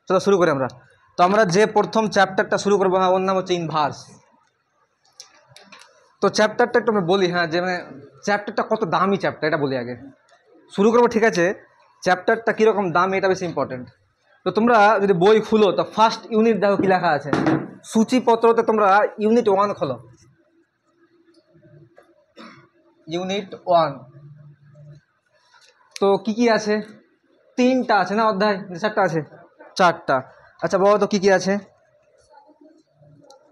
চলো শুরু করি আমরা। তো আমরা যে প্রথম চ্যাপ্টারটা শুরু করবো, হ্যাঁ, ওর নাম হচ্ছে ইনভার্স। তো চ্যাপ্টারটা একটু আমরা বলি, হ্যাঁ, যে মানে চ্যাপ্টারটা কত দামি চ্যাপ্টার এটা বলি আগে, শুরু করবো, ঠিক আছে? চ্যাপ্টারটা কীরকম দামি এটা বেশি ইম্পর্টেন্ট। তো তোমরা যদি বই খুলো তো ফার্স্ট ইউনিট দেখো কী লেখা আছে, সূচিপত্রতে তোমরা ইউনিট 1 খোলো। ইউনিট 1 তো কি আছে? 3টা আছে না অধ্যায়? 4টা আছে? 4টা। আচ্ছা বলো তো কি আছে?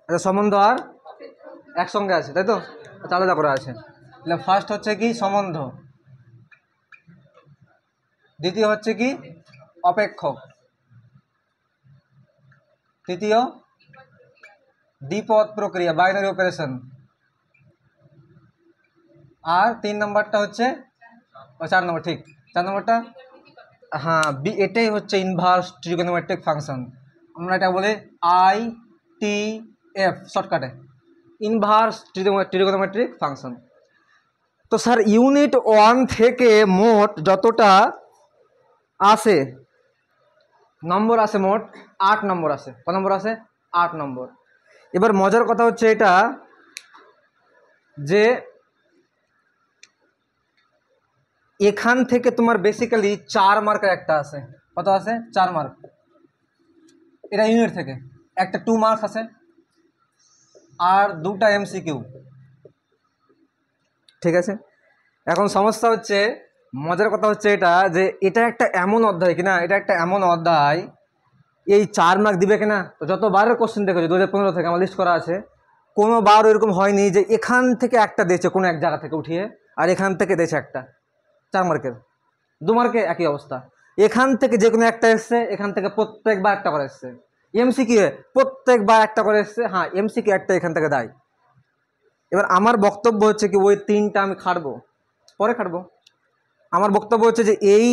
আচ্ছা, সম্বন্ধ আর একসঙ্গে আছে, তাই তো? আচ্ছা, আলাদা করে আছে। তাহলে ফার্স্ট হচ্ছে কি সম্বন্ধ, দ্বিতীয় হচ্ছে কি অপেক্ষক, তৃতীয় দ্বিপদ প্রক্রিয়া বাইনারি অপারেশন, আর 3 নম্বরটা হচ্ছে 4 নম্বর, ঠিক 4 নম্বরটা, হ্যাঁ, এটাই হচ্ছে ইনভার্স ট্রিগোনোমেট্রিক ফাংশন। আমরা এটা বলি ITF শর্টকাটে, ইনভার্স ট্রিগোনোমেট্রিক ফাংশন। তো স্যার ইউনিট 1 থেকে মোট যতটা আসে নম্বর আসে, মোট 8 নম্বর আসে। কত নম্বর আসে? 8 নম্বর। এবার মজার কথা হচ্ছে এটা যে এখান থেকে তোমার বেসিক্যালি 4 মার্কের একটা আসে। কত আসে? 4 মার্ক। এটা ইউনিট থেকে একটা 2 মার্কস আছে আর 2টা MCQ, ঠিক আছে? এখন সমস্যা হচ্ছে, মজার কথা হচ্ছে এটা যে এটা একটা এমন অধ্যায় কিনা, এটা একটা এমন অধ্যায় এই 4 মার্ক দিবে কিনা। তো যতবারের কোশ্চেন দেখেছো 2015 থেকে আমার লিস্ট করা আছে, কোনোবার এরকম হয়নি যে এখান থেকে একটা দিয়েছে কোনো এক জায়গা থেকে উঠিয়ে আর এখান থেকে দিয়েছে একটা 4 মার্কের। 2 মার্কে একই অবস্থা, এখান থেকে যে কোনো একটা এসছে, এখান থেকে প্রত্যেকবার একটা করে এসছে। MCQ প্রত্যেকবার একটা করে এসছে, হ্যাঁ MCQ একটা এখান থেকে দেয়। এবার আমার বক্তব্য হচ্ছে কি ওই 3টা আমি খাটবো, পরে খাটবো। আমার বক্তব্য হচ্ছে যে এই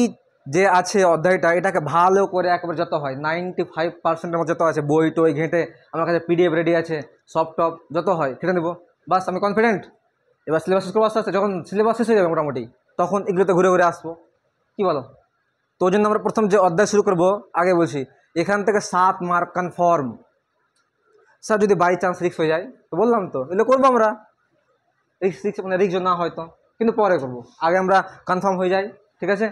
যে আছে অধ্যায়টা, এটাকে ভালো করে একবার যত হয় 95%-এর মধ্যে যত আছে, বই টই ঘেঁটে আমার কাছে PDF রেডি আছে, সব টপ যত হয় খেটে নেবো, বাস আমি কনফিডেন্ট। এবার সিলেবাস শেষ করবো আস্তে আস্তে, যখন সিলেবাস শেষ হয়ে যাবে মোটামুটি তখন এগুলোতে ঘুরে ঘুরে আসবো, কি বলো? তো ওই জন্য আমরা প্রথম যে অধ্যায় শুরু করবো, আগে বলছি এখান থেকে 7 মার্ক কনফার্ম। স্যার যদি বাই চান্স রিস্ক হয়ে যায় তো বললাম তো এগুলো করবো আমরা, রিস্ক মানে রিস্ক না হয়তো, কিন্তু পরে করবো, আগে আমরা কনফার্ম হয়ে যাই, ঠিক আছে?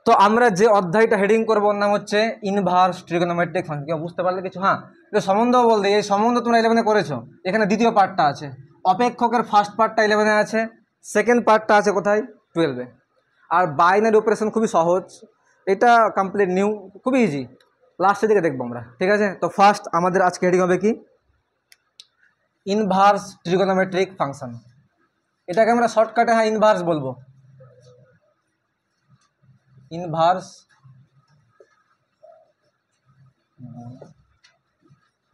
তো আমরা যে অধ্যায়টা হেডিং করবো ওর নাম হচ্ছে ইনভার্স ট্রিগোনোমেট্রিক ফাংশন। কেউ বুঝতে পারলে কিছু? হ্যাঁ, এটা সম্বন্ধ বলতে, এই সম্বন্ধ তোমরা 11-এ করেছো, এখানে দ্বিতীয় পার্টটা আছে। অপেক্ষকের ফার্স্ট পার্টটা 11-এ আছে, সেকেন্ড পার্টটা আছে কোথায়? 12-এ। আর বাইনারি অপারেশন খুবই সহজ, এটা কমপ্লিট নিউ, খুবই ইজি, লাস্টের দিকে দেখবো আমরা, ঠিক আছে? তো ফার্স্ট আমাদের আজকে হেডিং হবে কি? Inverse trigonometric function. এটাকে আমরা শর্টকাটে হ্যাঁ ইনভার্স বলবো, ইনভার্স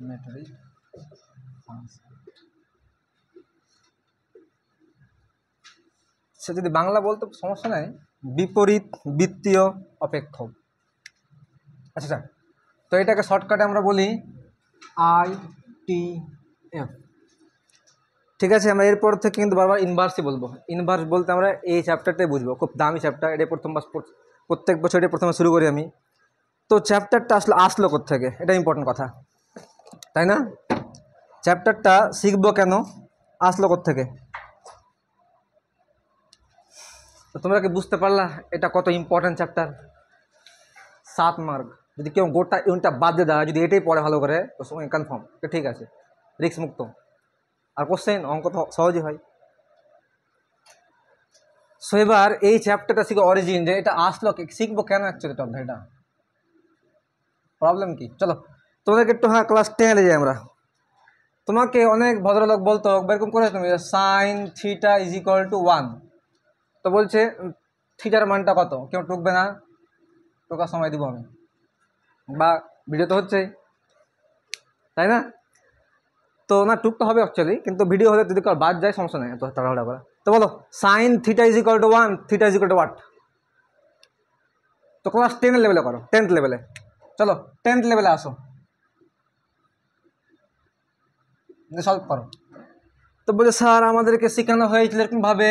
মেট্রিক ফাংশন। সে যদি বাংলা বলতে সমস্যা নাই, বিপরীত বৃত্তীয় অপেক্ষক। আচ্ছা স্যার, তো এটাকে শর্টকাটে আমরা বলি ITF, ঠিক আছে? আমরা এরপর থেকে কিন্তু বারবার ইনভার্সই বলবো। ইনভার্স বলতে আমরা এই চ্যাপ্টারটাই বুঝবো, খুব দামি চ্যাপ্টার, এটা প্রত্যেক বছর এটা প্রথমে শুরু করি আমি। তো চ্যাপ্টারটা আসলো কোত্থেকে, এটা ইম্পর্টেন্ট কথা, তাই না? চ্যাপ্টারটা শিখবো কেন, আসলো কোত্থেকে? তো তোমরা কি বুঝতে পারলা এটা কত ইম্পর্টেন্ট চ্যাপ্টার? 7 মার্ক। যদি কেউ গোটা ইউনিটটা বাদ দিয়ে দেয়, যদি এটাই পড়ে ভালো করে তো সময় কনফার্ম, ঠিক আছে, রিস্ক মুক্ত। আর কোশ্চেন অঙ্ক তো সহজই হয়। সো এবার এই চ্যাপ্টারটা শিখে অরিজিন, যে এটা আসলো শিখবো কেন অ্যাকচুয়ালি অধ্যায়টা, প্রবলেম কি? চলো তোমাদেরকে একটু হ্যাঁ ক্লাস 10-এ যাই আমরা। তোমাকে অনেক ভদ্রলোক বলতো এরকম করে তুমি sine theta is equal two 1, তো বলছে থিটার মানটা কত, কেউ টুকবে না, টোকার সময় দিব আমি, বা ভিডিও তো হচ্ছেই, তাই না? তো না টুকতে হবে অ্যাকচুয়ালি, কিন্তু ভিডিও হলে যদি কারো বাদ যায় সমস্যা নেই, তো তাড়াহুড়া করা। তো বলো sine theta is equal two 1, theta is equal two what? তো ক্লাস 10-এর লেভেলে করো, 10th লেভেলে, চলো 10th লেভেলে আসো, সলভ করো। তো বলে স্যার আমাদেরকে শেখানো হয়েছিল এরকমভাবে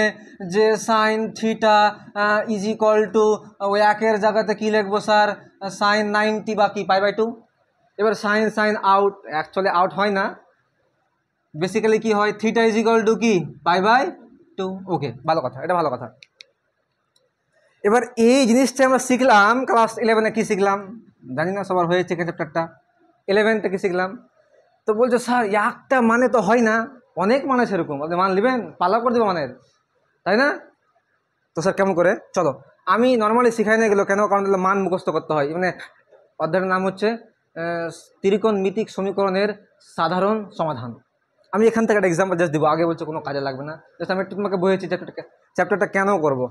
যে sine theta is equal two ওই একের জায়গাতে কী লিখবো স্যার, সাইন 90 বা কি π/2। এবার sine sine out, actually out হয় না, বেসিক্যালি কি হয়, থিটা ইজ ইকুয়াল টু কি π/2। ওকে, ভালো কথা, এটা ভালো কথা। এবার এই জিনিসটা আমরা শিখলাম ক্লাস 11-এ। কী শিখলাম জানি না, সবার হয়েছে চ্যাপ্টারটা 11-তে কী শিখলাম। তো বলছো স্যার একটা মানে তো হয় না, অনেক মানে সেরকম, আপনি মান নেবেন, পালা করে দেবো মানের, তাই না? তো স্যার কেমন করে, চলো আমি নর্মালি শিখাই না গেলো কেন, কারণ মান মুখস্থ করতে হয়। মানে অধ্যায়ের নাম হচ্ছে ত্রিকোণমিতিক সমীকরণের সাধারণ সমাধান। আমি এখান থেকে একটা এক্সাম্পল জাস্ট দিব, আগে বলছে কোনো কাজে লাগবে না, জাস্ট আমি একটু তোমাকে বলেছি চ্যাপ্টারটা কেন করবো।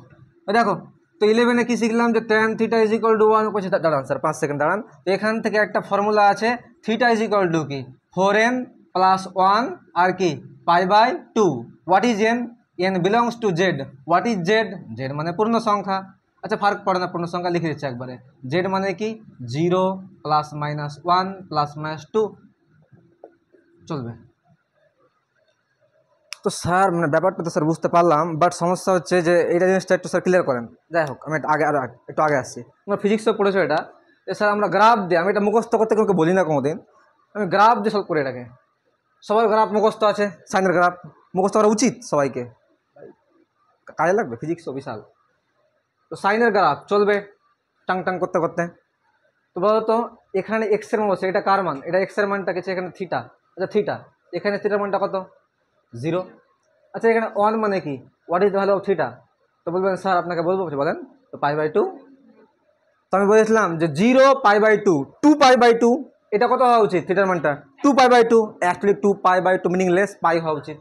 দেখো তো 11-এ কী শিখলাম যে tan theta is equal two 1, বলছে দাঁড়ান স্যার 5 সেকেন্ড দাঁড়ান। তো এখান থেকে একটা ফর্মুলা আছে, থিটা ইজ ইকুয়াল টু কি 4n + 1 আর কি π/2। What is n? n belongs to z। What is z? z মানে পূর্ণ সংখ্যা। আচ্ছা ফার্ক পড়ে না, পূর্ণ সংখ্যা লিখে দিচ্ছে একবারে। z মানে কি 0 ± 1 ± 2 চলবে। তো স্যার মানে ব্যাপারটা তো স্যার বুঝতে পারলাম, বাট সমস্যা হচ্ছে যে এইটা জিনিসটা একটু স্যার ক্লিয়ার করেন। যাই হোক আমি একটু আগে আসছি। তোমরা ফিজিক্সও পড়েছো এটা, স্যার আমরা গ্রাফ দিয়ে, আমি এটা মুখস্থ করতে কাউকে বলি না কোনোদিন, আমি গ্রাফ দিয়ে সলভ করি এটাকে। সবার গ্রাফ মুখস্থ আছে, সাইনের গ্রাফ মুখস্থ করা উচিত সবাইকে, কাজে লাগবে, ফিজিক্সও বিশাল। তো সাইনের গ্রাফ চলবে টাং টাং করতে করতে। তো বলো তো এখানে এক্সের মান বসে, এটা কার মান, এটা এক্সের মানটা গেছে এখানে থিটা। আচ্ছা থিটা, এখানে থিটার মানটা কত 0। আচ্ছা এখানে 1 মানে কি, what is the value of theta? তো বলবেন স্যার আপনাকে বলবো, বলেন তো π/2। তো আমি বলেছিলাম যে 0 π/2 2π/2, এটা কত হওয়া উচিত থিটার মানটা 2π/2। অ্যাকচুয়ালি 2π/2 মিনিংলেস, পাই হওয়া উচিত।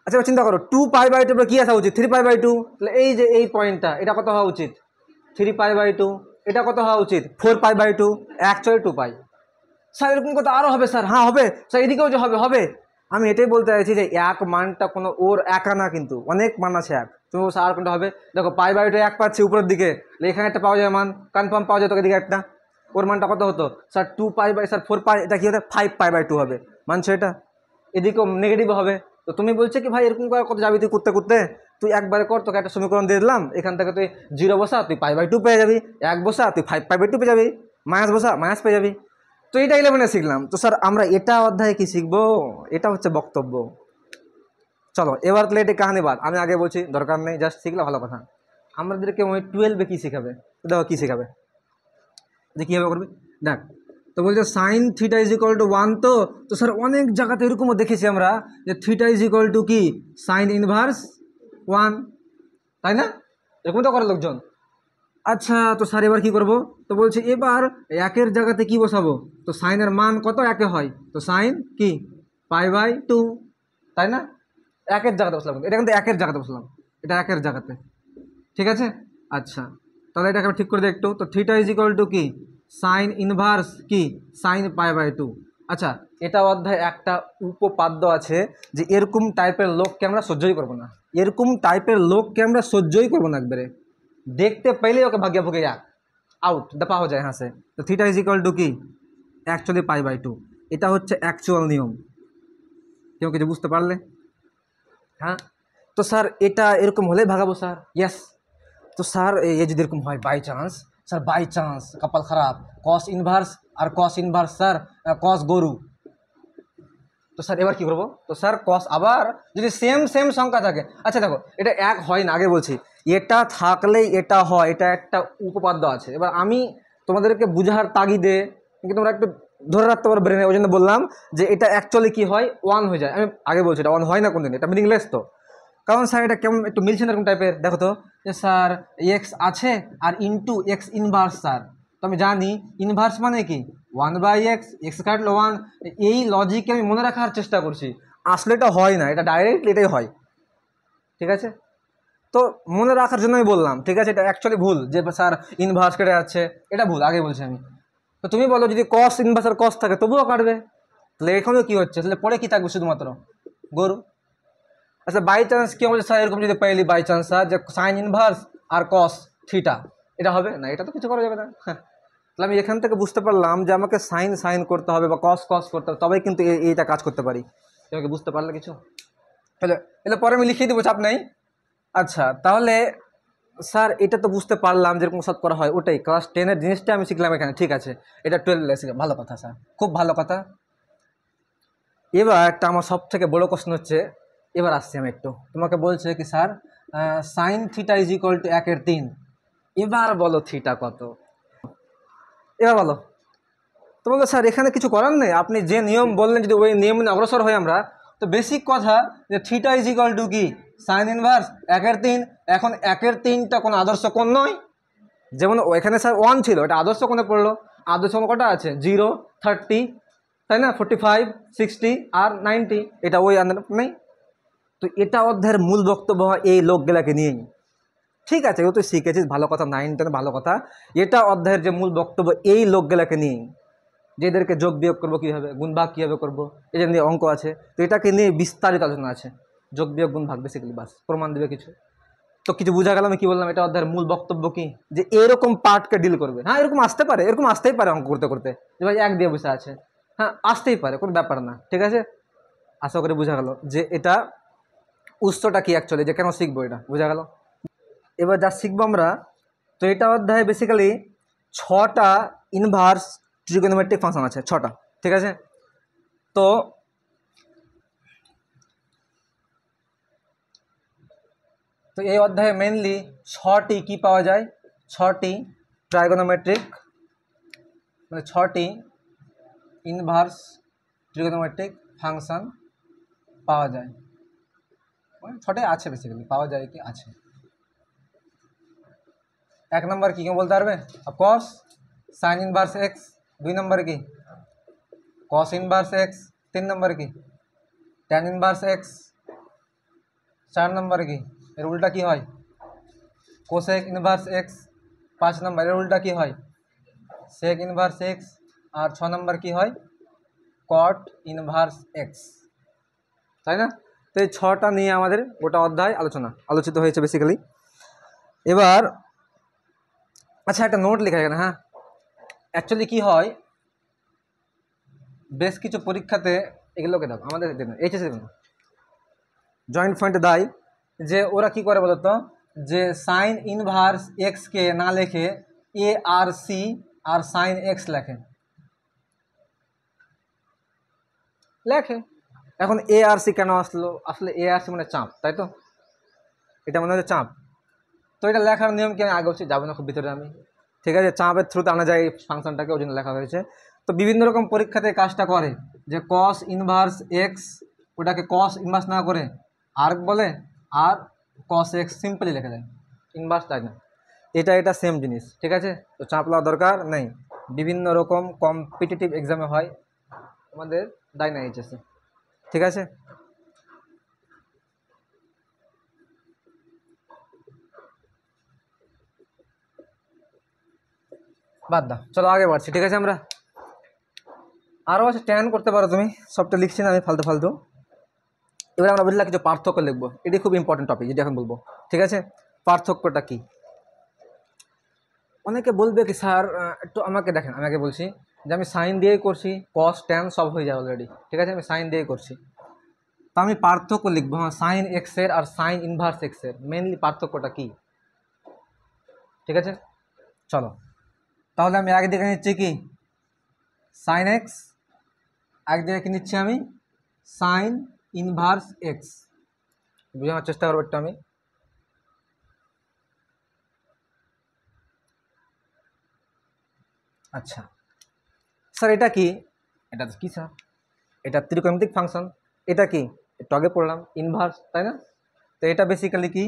আচ্ছা এবার চিন্তা করো 2π/2 কি আসা উচিত 3π/2। তাহলে এই যে এই পয়েন্টটা, এটা কত হওয়া উচিত 3π/2। এটা কত হওয়া উচিত 4π/2, অ্যাকচুয়ালি 2π। স্যার এরকম কথা আরও হবে স্যার, হ্যাঁ হবে স্যার, এদিকেও যে হবে হবে। আমি এটাই বলতে চাইছি যে এক মানটা কোনো ওর একা না, কিন্তু অনেক মান আছে এক। তুমি আর কোনটা হবে, দেখো π/2 এক পাচ্ছি উপরের দিকে, এখানে একটা পাওয়া যায় মান, কনফার্ম পাওয়া যেত এদিকে একটা, ওর মানটা কত হতো স্যার 2π স্যার 4π, এটা কি হতো 5π/2 হবে, মানছো এটা? এদিকেও নেগেটিভ হবে। তো তুমি বলছো কি ভাই এরকম করে কত যাবি তুই করতে করতে, তুই একবারে কর, তোকে একটা সমীকরণ দিয়ে দিলাম, এখান থেকে তুই 0 বসা, তুই π/2 পেয়ে যাবি, 1 বসা তুই 5π/2 পেয়ে যাবি, মাইনাস বসা মাইনাস পেয়ে যাবি। তো এটা 11-এ শিখলাম। তো স্যার আমরা এটা অধ্যায়ে কি শিখবো, এটা হচ্ছে বক্তব্য। চলো এবার তাহলে এটা কাহানিবাদ, আমি আগে বলছি দরকার নেই, জাস্ট শিখলে ভালো কথা। আমাদেরকে ওই 12-এ কী শেখাবে, দেখো কী শেখাবে, যে কীভাবে করবে দেখ। তো বলছে sine theta is equal two 1। তো স্যার অনেক জায়গাতে এরকমও দেখেছি আমরা যে থিটা ইজ ইকুয়াল টু কি সাইন ইনভার্স 1, তাই না? এরকম তো করে লোকজন। আচ্ছা তো স্যার এবার কী করবো, তো বলছে এবার একের জায়গাতে কি বসাবো, তো সাইনের মান কত একে হয়, তো সাইন কি π/2, তাই না? একের জায়গাতে বসলাম, এটা কিন্তু একের জায়গাতে বসলাম, এটা একের জায়গাতে, ঠিক আছে। আচ্ছা তাহলে এটাকে আমি ঠিক করে দিই একটু। তো থিটা ইজ ইকুয়াল টু কি সাইন ইনভার্স কি সাইন π/2। আচ্ছা এটা অধ্যায় একটা উপপাদ্য আছে যে এরকম টাইপের লোককে আমরা সহ্যই করবো না, এরকম টাইপের লোককে আমরা সহ্যই করবো না, একবারে দেখতে পেলেই ওকে ভাগ্য ভুগে যাক, আউট, দফা হয়ে যায়, হ্যাঁ সে। তো থিটা ইজ ইকুয়াল টু কি অ্যাকচুয়ালি π/2, এটা হচ্ছে অ্যাকচুয়াল নিয়ম। কেউ কিছু বুঝতে পারলে? হ্যাঁ। তো স্যার এটা এরকম হলেই ভাগাবো স্যার, ইয়েস। তো স্যার এই যদি এরকম হয় by chance, sir by chance কপাল খারাপ, কস ইনভার্স আর কস ইনভার্স স্যার কস গরু। তো স্যার এবার কী করবো, তো স্যার কস আবার যদি সেম সেম সংখ্যা থাকে। আচ্ছা দেখো এটা এক হয় না, আগে বলছি এটা থাকলেই এটা হয়, এটা একটা উপপাদ্য আছে। এবার আমি তোমাদেরকে বুঝার তাগিদে, কিন্তু তোমরা একটু ধরে রাখতে পারো ব্রেনে, ওই জন্য বললাম যে এটা অ্যাকচুয়ালি কী হয় 1 হয়ে যায়। আমি আগে বলছি এটা 1 হয় না কোনদিন, এটা মিনিংলেস। তো কারণ স্যার এটা কেমন একটু মিলছে না এরকম টাইপের। দেখো তো যে স্যার এক্স আছে আর ইন্টু এক্স ইনভার্স স্যার, তো আমি জানি ইনভার্স মানে কি 1/x, এক্স কাটলো 1। এই লজিককে আমি মনে রাখার চেষ্টা করছি, আসলে এটা হয় না, এটা ডাইরেক্ট এটাই হয়, ঠিক আছে। তো মনে রাখার জন্য আমি বললাম, ঠিক আছে। এটা অ্যাকচুয়ালি ভুল যে স্যার ইনভার্স কেটে যাচ্ছে, এটা ভুল, আগে বলছি আমি। তো তুমি বলো যদি কস ইনভার্স আর কস থাকে তবুও কাটবে, তাহলে এখানেও কী হচ্ছে, তাহলে পরে কী থাকবে শুধুমাত্র গরু। আচ্ছা বাই চান্স কী বলছে স্যার, এরকম যদি পাইলি বাই চান্স স্যার যে সাইন ইনভার্স আর কস থিটা, এটা হবে না, এটা তো কিছু করা যাবে না। হ্যাঁ, তাহলে আমি এখান থেকে বুঝতে পারলাম যে আমাকে সাইন সাইন করতে হবে বা কস কস করতে হবে, তবেই কিন্তু এইটা কাজ করতে পারি। তোমাকে বুঝতে পারলে কিছু? তাহলে এলে পরে আমি লিখিয়ে দেবো, চাপ নেই। আচ্ছা তাহলে স্যার এটা তো বুঝতে পারলাম যেরকম সব করা হয়, ওটাই ক্লাস 10-এর জিনিসটা আমি শিখলাম এখানে, ঠিক আছে। এটা 12 শিখলাম, ভালো কথা স্যার, খুব ভালো কথা। এবার একটা আমার সব থেকে বড়ো কোশ্চেন হচ্ছে, এবার আসছি আমি একটু, তোমাকে বলছে কি sir sine theta is equal two 1/3। এবার বলো থিটা কত, এবার বলো। তোমাকে স্যার এখানে কিছু করার নেই, আপনি যে নিয়ম বললেন যদি ওই নিয়ম নিয়ে অগ্রসর হই আমরা, তো বেসিক কথা যে থিটা ইজ ইকুয়াল টু কি সাইন ইনভার্স 1/3। এখন 1/3টা কোনো আদর্শ কোণ নয়, যেমন ওইখানে স্যার 1 ছিল, এটা আদর্শ কোণে পড়লো। আদর্শ কোণ কটা আছে? 0, 30, তাই না, 45, 60 আর 90, এটা ওই নেই। তো এটা অধ্যায়ের মূল বক্তব্য এই লোকগুলাকে নিয়েই, ঠিক আছে, ও তো শিখেছিস, ভালো কথা, 9, 10 ভালো কথা। এটা অধ্যায়ের যে মূল বক্তব্য এই লোকগুলাকে নিয়েই, যে এদেরকে যোগ বিয়োগ করবো কীভাবে, গুণ ভাগ কীভাবে করবো, এদের নিয়ে অঙ্ক আছে, তো এটাকে নিয়ে বিস্তারিত আলোচনা আছে। যোগ বিয়োগ গুণ ভাগ বেসিক্যালি, বাস প্রমাণ দেবে কিছু। তো কিছু বোঝা গেল আমি কি বললাম, এটা অধ্যায়ের মূল বক্তব্য কি, যে এরকম পার্টকে ডিল করবে। হ্যাঁ এরকম আসতে পারে, এরকম আসতেই পারে অঙ্ক করতে করতে, যে ভাই 1 দিয়ে বসে আছে, হ্যাঁ আসতেই পারে, কোনো ব্যাপার না, ঠিক আছে। আশা করি বোঝা গেল যে এটা উৎসটা কি অ্যাকচুয়ালি, যে কেন শিখবো, এটা বোঝা গেল। এবার যা শিখবো আমরা, তো এটা অধ্যায়ে বেসিক্যালি 6টা ইনভার্স ট্রিগোনোমেট্রিক ফাংশন আছে, 6টা, ঠিক আছে। তো তো এই অধ্যায়ে মেনলি 6টি কি পাওয়া যায়, 6টি ট্রাইগোনোমেট্রিক, মানে 6টি ইনভার্স ট্রিগোনোমেট্রিক ফাংশন পাওয়া যায়, মানে 6টাই আছে বেসিক্যালি, পাওয়া যায় কি আছে। 1 নম্বর কি কেউ বলতে পারবে? Of course sign inverse x. 2 নম্বর কি? কস ইনভার্স এক্স। 3 নম্বর কি? Tan inverse x. 4 নম্বর কি? এর উল্টা কি হয়? Cosec inverse x. 5 নম্বর এর উল্টা কি হয়? সেক ইনভার্স এক্স। আর 6 নম্বর কি হয়? কট ইনভার্স এক্স, তাই না? তো এই 6টা নিয়ে আমাদের গোটা অধ্যায় আলোচিত হয়েছে বেসিক্যালি। এবার আচ্ছা একটা নোট লেখা এখানে, হ্যাঁ অ্যাকচুয়ালি কি হয়, বেশ কিছু পরীক্ষাতে এগুলোকে দেখো, আমাদের এইচএসি জয়েন্ট পয়েন্টে দেয়, যে ওরা কি করে বলতো, যে সাইন ইনভার্স এক্সকে না লেখে এ আর সি আর সাইন এক্স লেখে। এখন এ আর সি কেন আসলো? আসলে এ আর সি মানে চাপ, তাই তো, এটা মনে হচ্ছে চাপ। তো এটা লেখার নিয়ম কি আমি আগে বলছি, যাবো না খুব ভিতরে আমি, ঠিক আছে। চাপের থ্রুতে আনা যায় এই ফাংশনটাকে, ওই জন্য লেখা হয়েছে। তো বিভিন্ন রকম পরীক্ষাতে কাজটা করে, যে কস ইনভার্স এক্স ওটাকে কস ইনভার্স না করে আর্ক বলে, আর কস এক্স সিম্পলি লিখে দেয়, ইনভার্স তাই না। এটা সেম জিনিস, ঠিক আছে। তো চাপ লওয়ার দরকার নেই, বিভিন্ন রকম কম্পিটিটিভ এক্সামে হয়, আমাদের দেয় না এইচএসে, ঠিক আছে। বাদ দাও, চলো আগে বাড়ছি, ঠিক আছে। আমরা আরও আছে, ট্যান করতে পারো তুমি, সবটা লিখছি না আমি ফালতু ফালতু। এবার আমরা বুঝলাম কিছু পার্থক্য লিখবো, এটি খুব ইম্পর্টেন্ট টপিক, যেটা এখন বলবো, ঠিক আছে। পার্থক্যটা কি? অনেকে বলবে কি স্যার একটু আমাকে দেখেন, আমি আগে বলছি যে আমি সাইন দিয়েই করছি, কস ট্যান সব হয়ে যায় অলরেডি, ঠিক আছে, আমি সাইন দিয়েই করছি। তো আমি পার্থক্য লিখবো, হ্যাঁ সাইন এক্সের আর সাইন ইনভার্স এক্সের মেনলি পার্থক্যটা কি, ঠিক আছে। চলো তাহলে আমি আগে দেখে নিচ্ছি কি সাইন এক্স, একদিকে কি নিচ্ছি আমি সাইন ইনভার্স এক্স, বোঝানোর চেষ্টা করবো একটু আমি। আচ্ছা স্যার এটা কি? এটা কি স্যার? এটা ত্রিকোণমিতিক ফাংশন। এটা কি? একটু আগে পড়লাম ইনভার্স, তাই না। তো এটা বেসিক্যালি কি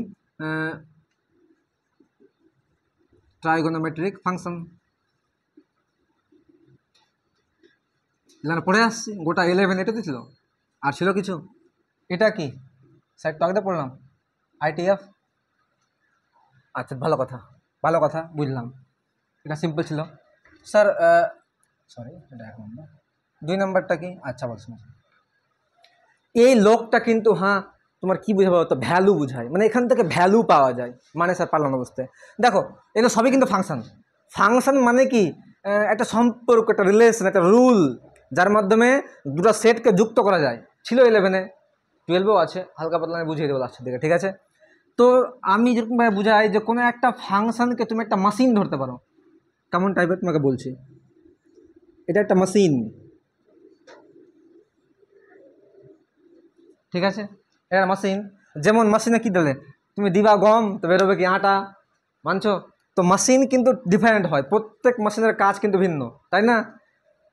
ট্রাইগোনোমেট্রিক ফাংশন, পড়ে আসছি গোটা 11 এটাতে ছিল, আর ছিল কিছু। এটা কি স্যার? একটু আগে পড়লাম আইটিএফ। আচ্ছা ভালো কথা বুঝলাম, এটা সিম্পল ছিল স্যার। সরি এটা 1 নম্বর। 2 নম্বরটা কি? আচ্ছা বলছি, এই লোকটা কিন্তু, হ্যাঁ তোমার কি বোঝাবো, তো ভ্যালু বোঝায়, মানে এখান থেকে ভ্যালু পাওয়া যায়, মানে স্যার পারলাম না বুঝতে। দেখো এগুলো সবই কিন্তু ফাংশন মানে কি একটা সম্পর্ক, একটা রিলেশন, একটা রুল, যার মাধ্যমে দুটো সেটকে যুক্ত করা যায়, ছিল 11-এ। 12-এও আছে, হালকা পাতলা আমি বুঝিয়ে দেবো লাস্টের দিকে, ঠিক আছে? তো আমি যেরকমভাবে বুঝাই যে কোনো একটা ফাংশনকে তুমি একটা মেশিন ধরতে পারো, কেমন টাইপের তোমাকে বলছি। এটা একটা মেশিন, ঠিক আছে? এটা মেশিন। যেমন মেশিনে কী দিলে তুমি দিবা গম, তো বেরোবে কি আটা, মানছো? তো মেশিন কিন্তু ডিফারেন্ট হয়, প্রত্যেক মেশিনের কাজ কিন্তু ভিন্ন, তাই না?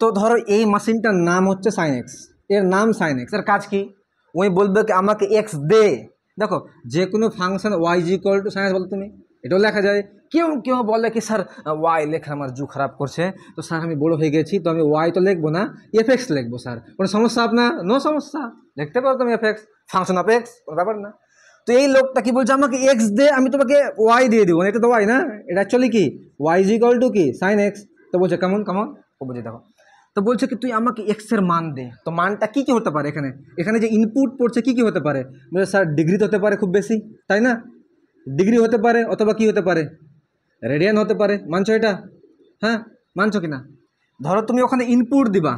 তো ধরো এই মেশিনটার নাম হচ্ছে সাইনেক্স, এর নাম সাইনেক্স, এর কাজ কি? ওই বলবে কি আমাকে এক্স দে। দেখো যে কোনো function y is equal to sine x বলো তুমি, এটাও লেখা যায়। কেউ কেউ বলে কি স্যার ওয়াই লেখা আমার জু খারাপ করছে, তো স্যার আমি বড় হয়ে গেছি, তো আমি ওয়াই তো লিখবো না, এফএক্স লিখবো স্যার, কোনো সমস্যা আপনার? নো সমস্যা, লিখতে পারো তুমি এফএক্স, ফাংশন অফ এক্স, কোনো ব্যাপার না। তো এই লোকটা কি বলছে আমাকে এক্স দে, আমি তোমাকে ওয়াই দিয়ে দিব, এটা তো ওয়াই না, এটা অ্যাকচুয়ালি কি ওয়াই ইজ ইকুয়াল টু কি সাইন এক্স। তো বলছে কেমন কেমন, ও বলছে দেখো, তো বলছে কি তুই আমাকে এক্স এর মান দে, তো মানটা কি কি হতে পারে এখানে, এখানে যে ইনপুট পড়ছে কি কি হতে পারে? বলছে স্যার ডিগ্রি তো হতে পারে খুব বেশি, তাই না? ডিগ্রি হতে পারে, অথবা কি হতে পারে, রেডিয়ান হতে পারে, মানছো এটা? হ্যাঁ মানছো কি না? ধরো তুমি ওখানে ইনপুট দিবা,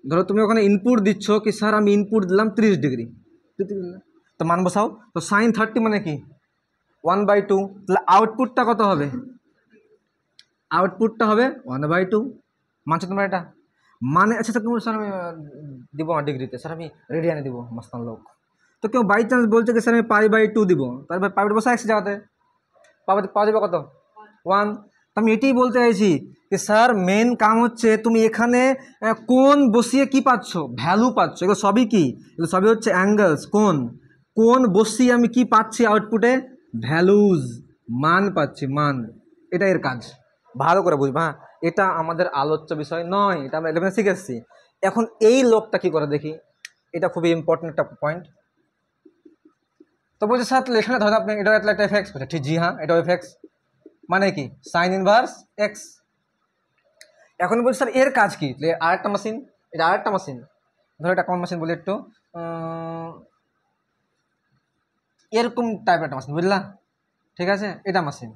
ধরো তুমি ওখানে ইনপুট দিচ্ছ কি স্যার আমি ইনপুট দিলাম 30 ডিগ্রি, তো মান বসাও। তো সাইন 30 মানে কি 1/2, তাহলে আউটপুটটা কত হবে? আউটপুটটা হবে 1/2, মানছো তোমরা এটা? মানে আচ্ছা স্যার আমি দিব না ডিগ্রিতে, স্যার আমি রেডিয়ানে দিব, মস্তান লোক। তো কেউ বাই চান্স বলছে কি স্যার আমি পাই/2 দিব, তারপর পাই বসা এক্স জায়গাতে পাওয়া যাবে কত? 1। আমি এটাই বলতে চাইছি যে স্যার মেন কাম হচ্ছে তুমি এখানে কোন বসিয়ে কি পাচ্ছ, ভ্যালু পাচ্ছ, এগুলো সবই কি, এগুলো সবই হচ্ছে অ্যাঙ্গেলস, কোন বসিয়ে আমি কি পাচ্ছি আউটপুটে, ভ্যালুজ, মান পাচ্ছি, মান, এটা এর কাজ, ভালো করে বুঝবা। হ্যাঁ এটা আমাদের আলোচ্য বিষয় নয়, এটা আমরা 11 শিখে এসেছি। এখন এই লোকটা কি করে দেখি, এটা খুবই ইম্পর্টেন্ট একটা পয়েন্ট। তো বলছে স্যার তাহলে এখানে ধরেন আপনি এটা একটা এফএক্স বলছে, ঠিক জি হ্যাঁ এটা এফএক্স, মানে কি সাইন ইনভার্স এক্স। এখন বলছি স্যার এর কাজ কি, আরেকটা মেশিন, এটা আরেকটা মেশিন, ধরো এটা কোন মেশিন বলি একটু, এরকম টাইপের একটা মেশিন, বুঝলা? ঠিক আছে এটা মেশিন,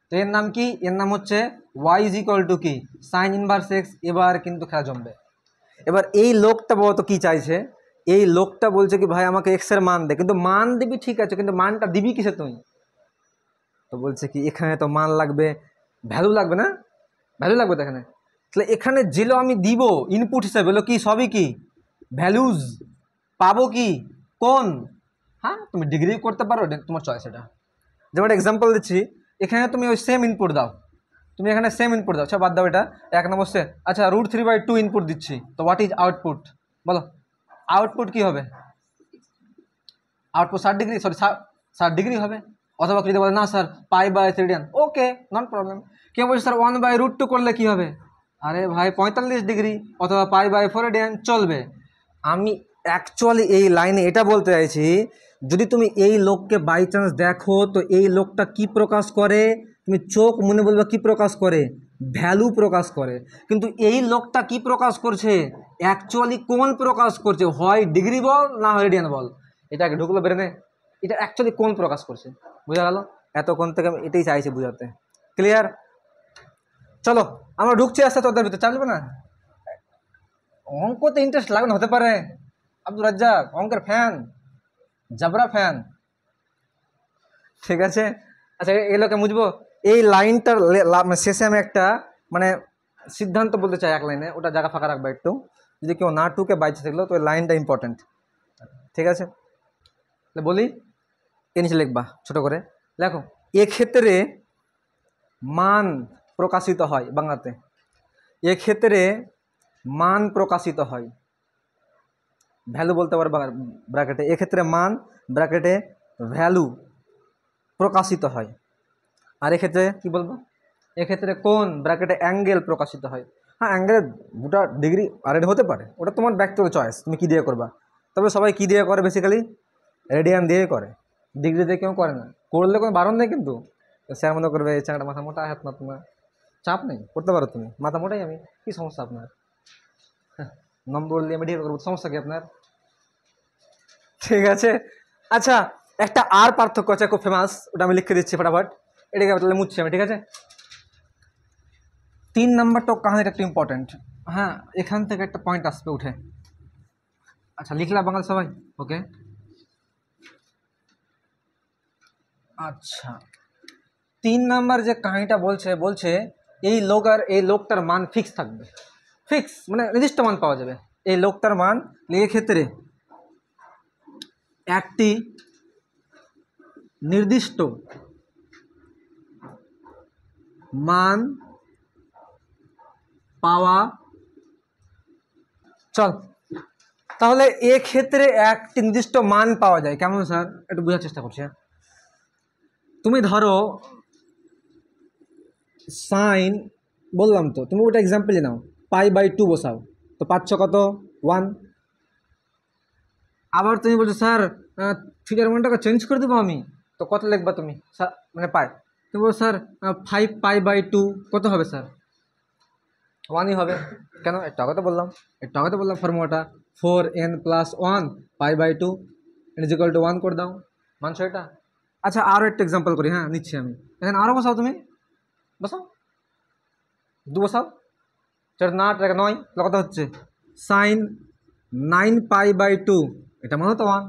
তো এর নাম কি, এর নাম হচ্ছে ওয়াই ইজ ইকুয়াল টু কি সাইন ইনভার্স এক্স। এবার কিন্তু খেলা জমবে। এবার এই লোকটা বলতো কি চাইছে, এই লোকটা বলছে কি ভাই আমাকে এক্স এর মান দে, কিন্তু মান দিবি ঠিক আছে, কিন্তু মানটা দিবি কিসে তুই? তো বলছে কি এখানে তো মান লাগবে, ভ্যালু লাগবে না, ভ্যালু লাগবে তো এখানে, তাহলে এখানে যেগুলো আমি দিব ইনপুট হিসেবে এগুলো কি সবই কি ভ্যালুজ, পাবো কি কোন, হ্যাঁ তুমি ডিগ্রি করতে পারো, তোমার চয়েস এটা। যেমন এক্সাম্পল দিচ্ছি, এখানে তুমি ওই সেম ইনপুট দাও, তুমি এখানে সেম ইনপুট দাও, আচ্ছা বাদ দাও এটা, 1 নম্বর সে আচ্ছা √3/2 ইনপুট দিচ্ছি, তো হোয়াট ইজ আউটপুট বলো, আউটপুট কি হবে? আউটপুট 60 ডিগ্রি, সরি 60 ডিগ্রি হবে। অথবা যদি বলে না স্যার পাই/3 রেডিয়ান, ওকে নট প্রবলেম। কেউ বলছে স্যার 1/√2 করলে কি হবে, আরে ভাই 45 ডিগ্রি, অথবা পাই/4 রেডিয়ান চলবে। আমি অ্যাকচুয়ালি এই লাইনে এটা বলতে চাইছি, যদি তুমি এই লোককে বাই চান্স দেখো, তো এই লোকটা কি প্রকাশ করে, তুমি চোখ মনে বলবে কি প্রকাশ করে, ভ্যালু প্রকাশ করে। কিন্তু এই লোকটা কি প্রকাশ করছে, অ্যাকচুয়ালি কোন প্রকাশ করছে, হয় ডিগ্রি বল না হয় রেডিয়ান বল, এটাকে ঢুকলো বেরেনে, এটা অ্যাকচুয়ালি কোন প্রকাশ করছে, বোঝা গেল? এতক্ষণ থেকে আমি এটাই চাইছি বুঝাতে, ক্লিয়ার? চলো আমরা ঢুকছি আসতে, তোদের ভিতরে চাপবে না, অঙ্কতে ইন্টারেস্ট লাগবে না, হতে পারে আব্দুর রাজ্জাক অঙ্কের ফ্যান, জাবরা ফ্যান, ঠিক আছে? আচ্ছা এগুলোকে বুঝবো। এই লাইনটার শেষে আমি একটা মানে সিদ্ধান্ত বলতে চাই এক লাইনে, ওটা জায়গা ফাঁকা রাখবে একটু, যদি কেউ না টুকে বাইচে থাকলো তো ওই লাইনটা ইম্পর্টেন্ট, ঠিক আছে? বলি এ নিচে লিখবা ছোট করে, দেখো এক্ষেত্রে মান প্রকাশিত হয় বাংলাতে, এক্ষেত্রে মান প্রকাশিত হয়, ভ্যালু বলতে পারো ব্র্যাকেটে, এক্ষেত্রে মান ব্র্যাকেটে ভ্যালু প্রকাশিত হয়। আর এক্ষেত্রে কি বলবো, এক্ষেত্রে কোন ব্র্যাকেটে অ্যাঙ্গেল প্রকাশিত হয়। হ্যাঁ অ্যাঙ্গেলের দুটা ডিগ্রি আর হতে পারে, ওটা তোমার ব্যক্তিগত চয়েস, তুমি কী দিয়ে করবা। তবে সবাই কী দিয়ে করে, বেসিক্যালি রেডিয়ান দিয়ে করে, ডিগ্রি দিয়ে কেউ করে না, করলে কোনো বারণ নেই, কিন্তু স্যার মনে করবে এই চাঁটা মাথা মোটা হাত না, তোমার চাপ নেই, করতে পারো তুমি, মাথা মোটাই আমি, কী সমস্যা আপনার, নম্বর দিয়ে আমি ডিগ্রি করবো, সমস্যা কি আপনার, ঠিক আছে? আচ্ছা একটা আর পার্থক্য আছে খুব ফেমাস, ওটা আমি লিখে দিচ্ছি ফটাফট, এটাকে তাহলে মুছছি আমি, ঠিক আছে? 3 নম্বরটা কাহিনীটা একটু ইম্পর্টেন্ট, হ্যাঁ এখান থেকে একটা পয়েন্ট আসবে উঠে, আচ্ছা লিখলা বাঙাল সবাই? ওকে। আচ্ছা 3 নাম্বার যে কাহিনীটা বলছে, বলছে এই লোক আর এই লোকটার মান ফিক্স থাকবে। ফিক্স মানে নির্দিষ্ট মান পাওয়া যাবে। এই লোকটার মান ক্ষেত্রে একটি নির্দিষ্ট মান পাওয়া চল। তাহলে ক্ষেত্রে একটি নির্দিষ্ট মান পাওয়া যায় কেমন স্যার? একটু বোঝার চেষ্টা করছি। তুমি ধরো সাইন বললাম তো, তুমি ওটা এক্সাম্পলই নাও, π/2 বসাও, তো পাচ্ছ কত? 1। আবার তুমি বলছো স্যার থিটার মানটাকে চেঞ্জ করে দেবো আমি, তো কত লিখবা তুমি? মানে পাই। তুমি বলছো স্যার 5π/2 কত হবে স্যার? 1ই হবে। কেন? একটু আগে তো বললাম ফর্মুলাটা 4n + 1 π/2 = 1 করে দাও, মানছো এটা? আচ্ছা আরও একটা এক্সাম্পল করি, হ্যাঁ নিচ্ছি আমি। এখানে আরও বসাও, তুমি বসাও, 2 বসাও, 4 না 8 9, কত হচ্ছে? সাইন 9π/2, এটা মানে তো 1,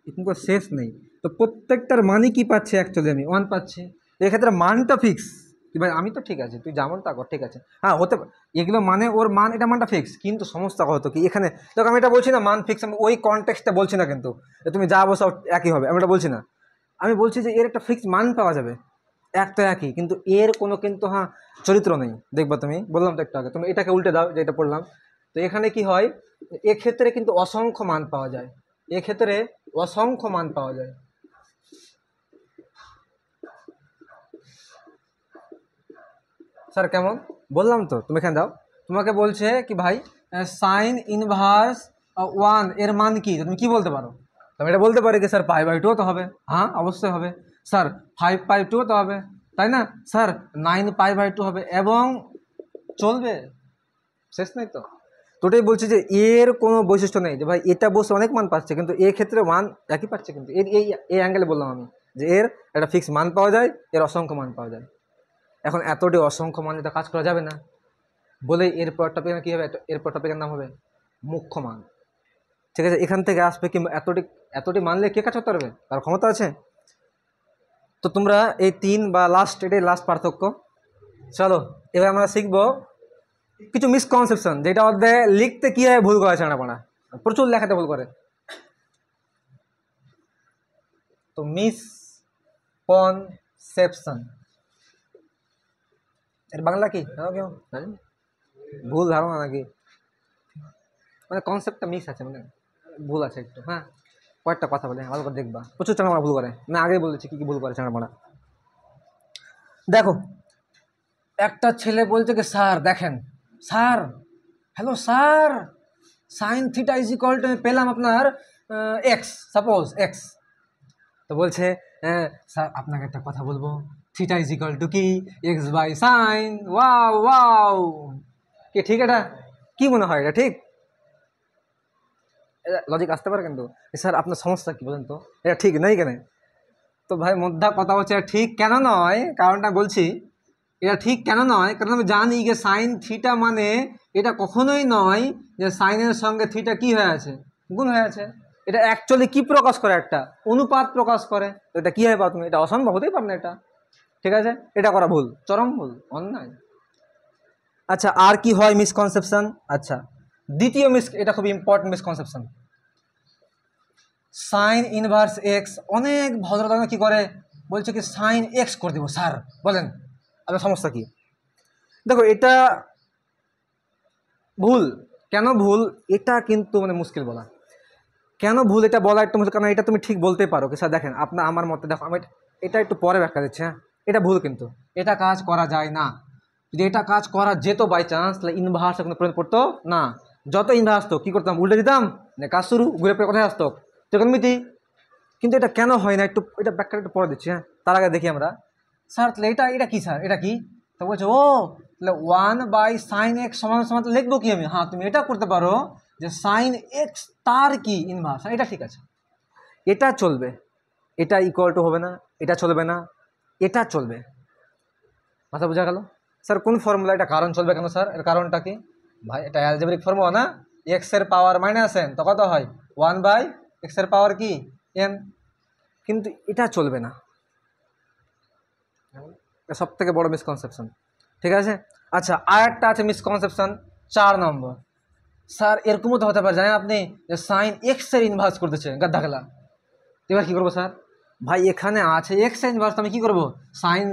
কিন্তু শেষ নেই। তো প্রত্যেকটার মানই কি পাচ্ছে? অ্যাকচুয়ালি আমি 1 পাচ্ছি। এক্ষেত্রে মানটা ফিক্স। তুই ভাই আমি তো ঠিক আছে, তুই যেমন তা কর, ঠিক আছে, হ্যাঁ হতে এগুলো মানে ওর মান, এটা মানটা ফিক্স, কিন্তু সমস্যা হতো কি এখানে দেখো, আমি এটা বলছি না মান ফিক্স, আমি ওই কনটেক্সটটা বলছি না, কিন্তু তুমি যা বসাও একই হবে, আমি এটা বলছি না। আমি বলছি যে এর একটা ফিক্স মান পাওয়া যাবে, এক তো একই, কিন্তু এর কোনো কিন্তু হ্যাঁ চরিত্র নেই। দেখবা তুমি, বললাম তো একটু আগে, তুমি এটাকে উল্টে দাও যেটা পড়লাম, তো এখানে কি হয়, এক্ষেত্রে কিন্তু অসংখ্য মান পাওয়া যায়, এক্ষেত্রে অসংখ্য মান পাওয়া যায়। স্যার কেমন? বললাম তো, তুমি এখানে দাও, তোমাকে বলছে কি ভাই সাইন ইনভার্স 1 এর মান কি, তুমি কি বলতে পারো? তুমি এটা বলতে পারি কি স্যার π/2 তো হবে, হ্যাঁ অবশ্যই হবে। স্যার 5π/2 তো হবে, তাই না? স্যার 9π/2 হবে, এবং চলবে, শেষ নেই তো। তোটাই বলছি যে এর কোনো বৈশিষ্ট্য নেই যে ভাই এটা বসে অনেক মান পাচ্ছে, কিন্তু এর ক্ষেত্রে মান একই পাচ্ছে, কিন্তু এর এই অ্যাঙ্গেলে বললাম আমি যে এর একটা ফিক্স মান পাওয়া যায়, এর অসংখ্য মান পাওয়া যায়। এখন এতটি অসংখ্য মানে তো কাজ করা যাবে না, বলে এরপর টপিকের কী হবে, এরপর টপিকের নাম হবে মুখ্য মান। ঠিক আছে, এখান থেকে আসবে কি এতটি মানলে কে কাজ করতে পারবে, তার ক্ষমতা আছে। তো তোমরা এই 3 বা লাস্ট, এটাই লাস্ট পার্থক্য। চলো এবার আমরা শিখবো কিছু মিসকনসেপশন, যেটা মধ্যে লিখতে কি হয় ভুল করে ছাড়াপড়া, প্রচুর লেখাতে ভুল করে। তো মিসকনসেপশন এর বাংলা কি কেউ জানেন? ভুল ধারণা নাকি, মানে কনসেপ্টটা মিস আছে, মানে ভুল আছে একটু। হ্যাঁ কয়েকটা কথা বলে ভালো করে দেখবা, প্রচুর চাঙামারা ভুল করে, না আগেই বলেছি কি কি ভুল করে চাঙামারা। দেখো একটা ছেলে বলছে কি স্যার দেখেন sir, hello sir, sine theta = আমি পেলাম আপনার এক্স, সাপোজ এক্স। তো বলছে স্যার আপনাকে একটা কথা বলবো, থিটা = কি x/sin, ওয়াও ওয়াও, কি ঠিক? এটা কি মনে হয়, এটা ঠিক? লজিক আসতে পারে, কিন্তু স্যার আপনার সমস্যা কি বলেন তো, এটা ঠিক নেই কেন? তো ভাই মধ্যা কথা হচ্ছে এটা ঠিক কেন নয়, কারণটা বলছি। এটা ঠিক কেন নয়, কারণ আমি জানি যে সাইন থিটা মানে এটা কখনোই নয় যে সাইনের সঙ্গে থিটা কি হয়ে আছে, গুণ হয়ে আছে। এটা অ্যাকচুয়ালি কি প্রকাশ করে, একটা অনুপাত প্রকাশ করে। তো এটা কি হয় পাও তুমি, এটা অসম্ভব, হতেই পারে না এটা। ঠিক আছে, এটা করা ভুল, চরম ভুল, অন্যায়। আচ্ছা আর কি হয় মিসকনসেপশন? আচ্ছা দ্বিতীয় এটা খুব important misconception, sign inverse x. অনেক ভদ্রতা কি করে, বলছে কি সাইন এক্স করে দেবো স্যার, বলেন আপনার সমস্যা কি? দেখো এটা ভুল। কেন ভুল এটা কিন্তু মানে মুশকিল বলা, কেন ভুল এটা বলা একটু মুশকিল, কারণ এটা তুমি ঠিক বলতে পারো কি স্যার দেখেন আপনার আমার মতে, দেখো আমি এটা একটু পরে ব্যাখ্যা দিচ্ছি। হ্যাঁ এটা ভুল, কিন্তু এটা কাজ করা যায় না। যদি এটা কাজ করা যেত বাই চান্স, তাহলে ইনভার্স কোনো প্রয়োজন পড়তো না। যত ইনভার্স আসতো কী করতাম, উল্টে দিতাম, কাজ শুরু, ঘুরে ফিরে কোথায় আসতো, ত্রিকোণমিতি। কিন্তু এটা কেন হয় না, একটু এটা ব্যাখ্যাটা একটু পরে দিচ্ছি। হ্যাঁ তার আগে দেখি আমরা, স্যার তাহলে এটা এটা কি স্যার, এটা কি? তো বলছে ও তাহলে 1/sin x সমান লিখবো কি আমি? হ্যাঁ তুমি এটা করতে পারো যে সাইন এক্স তার কি ইনভার্স, এটা ঠিক আছে, এটা চলবে। এটা = হবে না, এটা চলবে না, এটা চলবে। কথা বোঝা গেল? স্যার কোন ফর্মুলা, এটা কারণ চলবে কেন স্যার, এর কারণটা কি? ভাই এটা অ্যালজেব্রিক ফর্মুলা না, এক্সের পাওয়ার -n, তো কত হয় 1/x এর পাওয়ার কি n। কিন্তু এটা চলবে না, সব থেকে বড় মিসকনসেপশন। ঠিক আছে, আচ্ছা আর একটা আছে মিসকনসেপশন 4 নম্বর। স্যার এরকমও তো হতে পারে জানেন আপনি যে সাইন এক্স এর ইনভার্স করতেছে গাদ্দা খেলা, এবার কী করবো স্যার? ভাই এখানে আছে এক্স এর ইনভার্স, আমি কী করবো?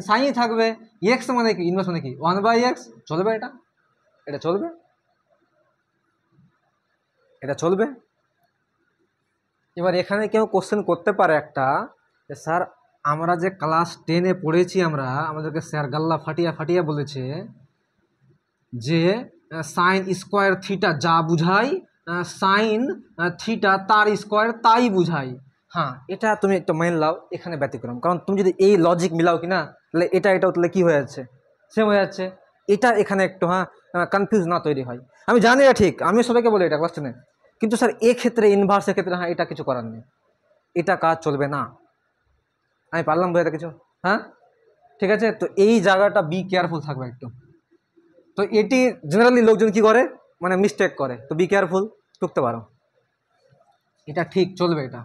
সাইনই থাকবে, এক্স মানে কি ইনভার্স মানে কি 1/x, চলবে এটা? এটা চলবে? এটা চলবে? এবার এখানে কেউ কোশ্চেন করতে পারে একটা যে স্যার আমরা যে ক্লাস 10-এ পড়েছি, আমাদেরকে স্যার গাল্লা ফাটিয়া ফাটিয়া বলেছে যে সাইন স্কোয়ার থিটা যা বুঝাই সাইন থিটা তার স্কোয়ার তাই বুঝাই। হ্যাঁ, এটা তুমি একটু মেনে নাও, এখানে ব্যতিক্রম, কারণ তুমি যদি এই লজিক মিলাও কি না, তাহলে এটাও তাহলে কী হয়ে যাচ্ছে, সেম হয়ে যাচ্ছে। এটা এখানে একটু কনফিউজ না তৈরি হয়। আমি জানি এটা ঠিক, আমি সবাইকে বলি এটা কোশ্চেনে, কিন্তু স্যার এক্ষেত্রে ইনভার্সের ক্ষেত্রে এটা কিছু করার নেই, এটা কাজ চলবে না। আমি পারলাম বোঝাতে কিছু? হ্যাঁ, ঠিক আছে। তো এই জায়গাটা বি কেয়ারফুল থাকবে একটু। তো এটি জেনারেলি লোকজন কি করে, মানে মিস্টেক করে, তো বি কেয়ারফুল, টুকতে পারো। এটা ঠিক চলবে এটা,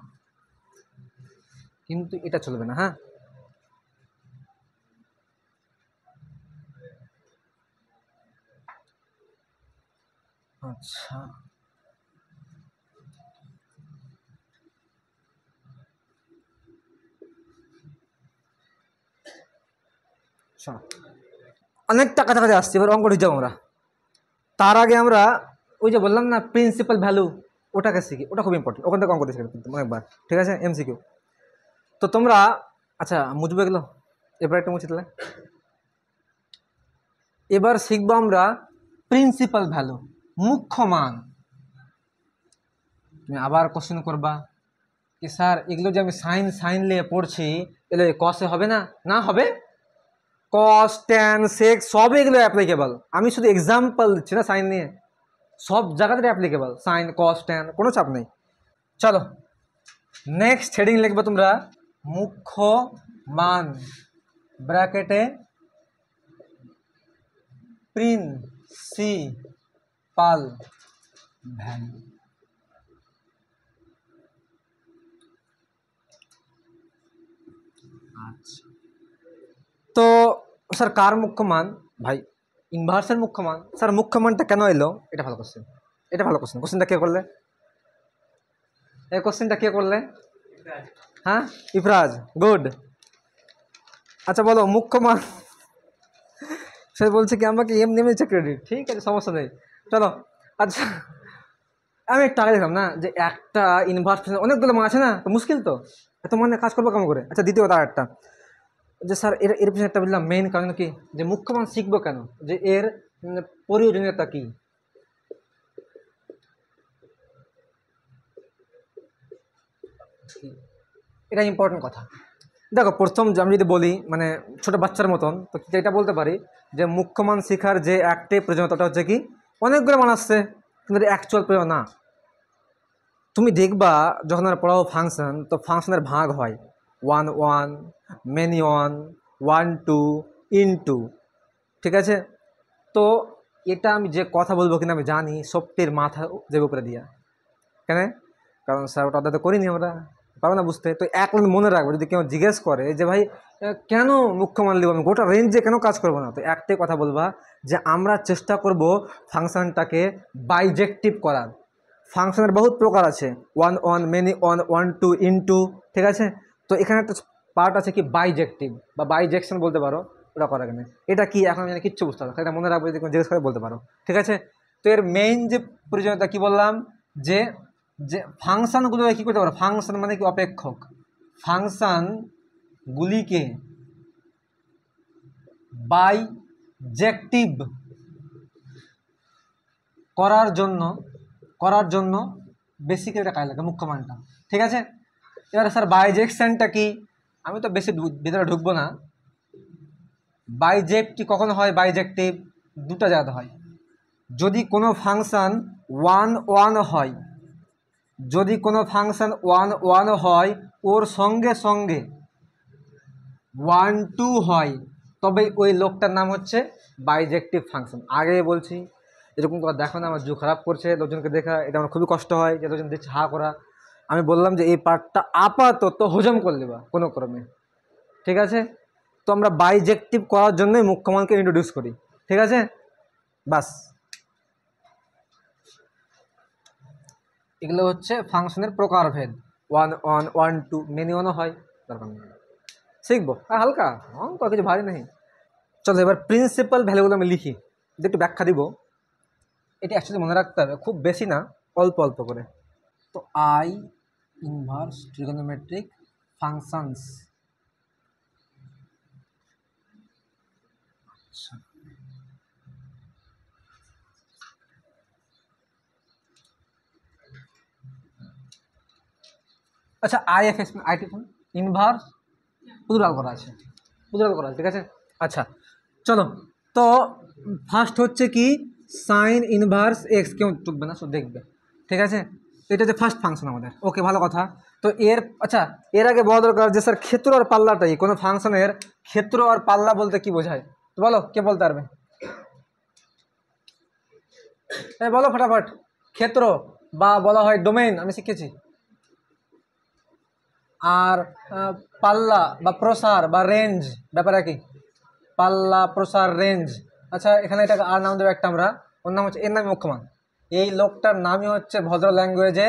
কিন্তু এটা চলবে না। হ্যাঁ, আচ্ছা অনেকটা কাছাকাছি আসছি, এবার অঙ্ক ঠিক যাবো আমরা। তার আগে আমরা ওই যে বললাম না প্রিন্সিপাল ভ্যালু, ওটাকে শিখি, ওটা খুব ইম্পর্টেন্ট, ওখান থেকে অঙ্ক দিয়ে শিখে অনেকবার। ঠিক আছে, এমসিকিউ। তো তোমরা আচ্ছা মুছবে গেলো, এবার একটা মুছে দিলে। এবার শিখবো আমরা প্রিন্সিপাল ভ্যালু, মুখ্য মান। তুমি আবার কোশ্চেন করবা কি স্যার এগুলো যে আমি সাইন নিয়ে পড়ছি, এগুলো কসে হবে না? না হবে, কস ট্যান সেক সব এগুলো অ্যাপ্লিকেবল। আমি শুধু এক্সাম্পল দিচ্ছি না, সাইন নিয়ে সব জায়গাতে অ্যাপ্লিকেবল, সাইন কস ট্যান, কোনো চাপ নেই। চলো নেক্সট হেডিং লিখবে তোমরা মুখ্য মান ব্র্যাকেটে প্রিন্সিপাল ভ্যালু। আচ্ছা, তো স্যার কার মুখ্য মান? ভাই ইনভার্সের মুখ্য মান। স্যার মুখ্য মানটা কেন এলো? এটা ভালো কোশ্চেন, এটা ভালো কোশ্চেন। কোশ্চেনটা কে করলে? এই কোশ্চেনটা কে করলে? হ্যাঁ, ইফরাজ, গুড। আচ্ছা বলো মুখ্য মান। সে বলছে কি আমাকে এমনি এমনি ক্রেডিট, ঠিক আছে সমস্যা নেই, চলো। আচ্ছা আমি একটু আগে দেখলাম না যে একটা ইনভার্স অনেকগুলো মান আছে না, তো মুশকিল, তো এত মানে কাজ করবো কেমন করে? আচ্ছা দ্বিতীয়ত আর একটা যে স্যার এর পিছনে একটা বললাম মেইন কারণ কি, যে মুখ্য মান শিখবো কেন, যে এর প্রয়োজনীয়তা কি। এটা ইম্পর্টেন্ট কথা। দেখো প্রথম আমি যদি বলি মানে ছোটো বাচ্চার মতন, তো এটা বলতে পারি যে মুখ্য মান শেখার যে একটাই প্রয়োজনীয়তাটা হচ্ছে কি, অনেকগুলো মান আসছে কিন্তু অ্যাকচুয়াল প্রয়োজন না। তুমি দেখবা যখন আমরা পড়াবো ফাংশন, তো ফাংশনের ভাগ হয় 1 1, মেনি 1, 1 2, ইনটু। ঠিক আছে, তো এটা আমি যে কথা বলবো কিনা আমি জানি সত্যের মাথা দেবে উপরে দিয়া, কেন? কারণ স্যার ওটা অর্ডার তো করিনি আমরা, পারো না বুঝতে। তো এক মিনিট মনে রাখবো, যদি কেউ জিজ্ঞেস করে যে ভাই কেন মুখ্য মান লিখবো, আমি গোটা রেঞ্জে কেন কাজ করবো না, তো একটাই কথা বলবা যে আমরা চেষ্টা করব ফাংশনটাকে বাইজেক্টিভ করার। ফাংশনের বহুত প্রকার আছে, 1 1, মেনি 1, 1 2, ইনটু। ঠিক আছে, তো এখানে একটা পার্ট আছে কি বাইজেক্টিভ বা বাইজেকশন বলতে পারো, ওটা করা কেন, এটা কি এখন আমি কিচ্ছু বুঝতে পারো, এটা মনে রাখবো, যদি জিজ্ঞেস করে বলতে পারো। ঠিক আছে, তো এর মেইন যে প্রয়োজনীয়তা কি বললাম, যে যে ফাংশনগুলোকে কী করতে পারো, ফাংশন মানে কি অপেক্ষক, ফাংশনগুলিকে বাইজেক্টিভ করার জন্য বেসিক্যালি এটা কাজে লাগে মুখ্য মানটা। ঠিক আছে, এবারে স্যার বাইজেকশনটা কি, আমি তো বেশি ভিতরে ঢুকবো না। বাইজেক্টিভ কখন হয়? বাইজেক্টিভ দুটো জায়গাতে হয়, যদি কোনো ফাংশন 1 1 হয়, যদি কোনো ফাংশন 1 1 হয় ওর সঙ্গে সঙ্গে 1 2 হয়, তবে ওই লোকটার নাম হচ্ছে বাইজেক্টিভ ফাংশন। আগে বলছি এরকম কথা দেখো না, আমার জু খারাপ করছে লোকজনকে দেখা, এটা আমার খুবই কষ্ট হয় যে লোকজন দেখছে হা করা। আমি বললাম যে এই পার্টটা আপাতত হজম করে দেবা কোনো ক্রমে, ঠিক আছে? তো আমরা বাইজেক্টিভ করার জন্যই মুখ্যমানকে ইন্ট্রোডিউস করি, ঠিক আছে? বাস, এগুলো হচ্ছে ফাংশনের প্রকারভেদ। 1 1 1 2 মেনি ওয়ানও হয়, দরকার নেই, শিখবো হালকা অঙ্ক, কিছু ভারী নেই। চলো এবার প্রিন্সিপাল ভ্যালুগুলো আমি লিখি, একটু ব্যাখ্যা দিব। এটা অ্যাকচুয়ালি মনে রাখতে হবে, খুব বেশি না, অল্প অল্প করে। তো আই ইনভার্স ট্রিগোনোমেট্রিক ফাংশনস, আচ্ছা আইএফএস আইটি ইনভার্স পুরোটাল করা আছে, পুরোটাল করা আছে, ঠিক আছে? আচ্ছা চলো, তো ফার্স্ট হচ্ছে কি সাইন ইনভার্স এক্স, কেউ টুকবে না, সব দেখবে, ঠিক আছে? এটা হচ্ছে ফার্স্ট ফাংশন আমাদের, ওকে ভালো কথা। তো এর আচ্ছা এর আগে বলা দরকার যে স্যার ক্ষেত্র আর পাল্লাটাই, কোনো ফাংশনের ক্ষেত্র আর পাল্লা বলতে কি বোঝায়? তো বলো, কে বলতে পারবে? বলো ফটাফট। ক্ষেত্র বা বলা হয় ডোমেইন, আমি শিখেছি। আর পাল্লা বা প্রসার বা রেঞ্জ, ব্যাপারে কি? পাল্লা, প্রসার, রেঞ্জ। আচ্ছা এখানে এটাকে আর নাম দেবো একটা আমরা, ওর নাম হচ্ছে, এর নামই মুখ্যমান। এই লোকটার নামই হচ্ছে ভদ্র ল্যাঙ্গুয়েজে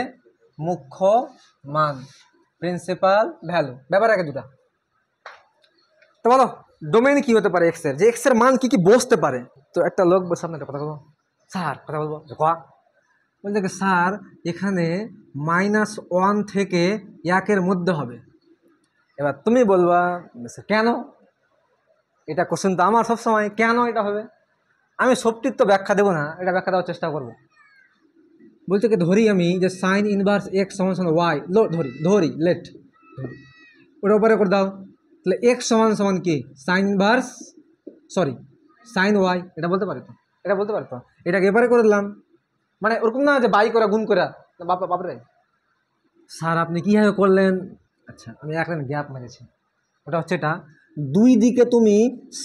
মুখ্যমান, প্রিন্সিপাল ভ্যালু, ব্যাপার একে দুটা। তো বলো ডোমেইন কি হতে পারে এক্স এর, যে এক্স এর মান কি কি বসতে পারে? তো একটা লোক সামনে একটা কথা বলবো, স্যার কথা বলবো, বলতে কি স্যার এখানে -1 থেকে 1 মধ্যে হবে। এবার তুমি বলবা কেন? এটা কোশ্চেন তো আমার সবসময়, কেন এটা হবে? আমি সবটির তো ব্যাখ্যা দেবো না, এটা ব্যাখ্যা দেওয়ার চেষ্টা করবো। বলতে কি ধরি আমি যে সাইন ইনভার্স এক্স সমান সমান ওয়াই, ধরি লেট ধরি, ওটা উপরে করে দাও, তাহলে এক্স সমান সমান কি sine inverse, sorry sine y, এটা বলতে পারি তো, এটা বলতে পারি তো, এটাকে এবারে করে দিলাম। মানে ওরকম না যে বাই করা গুণ করা, বাপরে স্যার আপনি কীভাবে করলেন? আচ্ছা আমি এক লাইন গ্যাপ মেরেছি, ওটা হচ্ছে এটা, দুই দিকে তুমি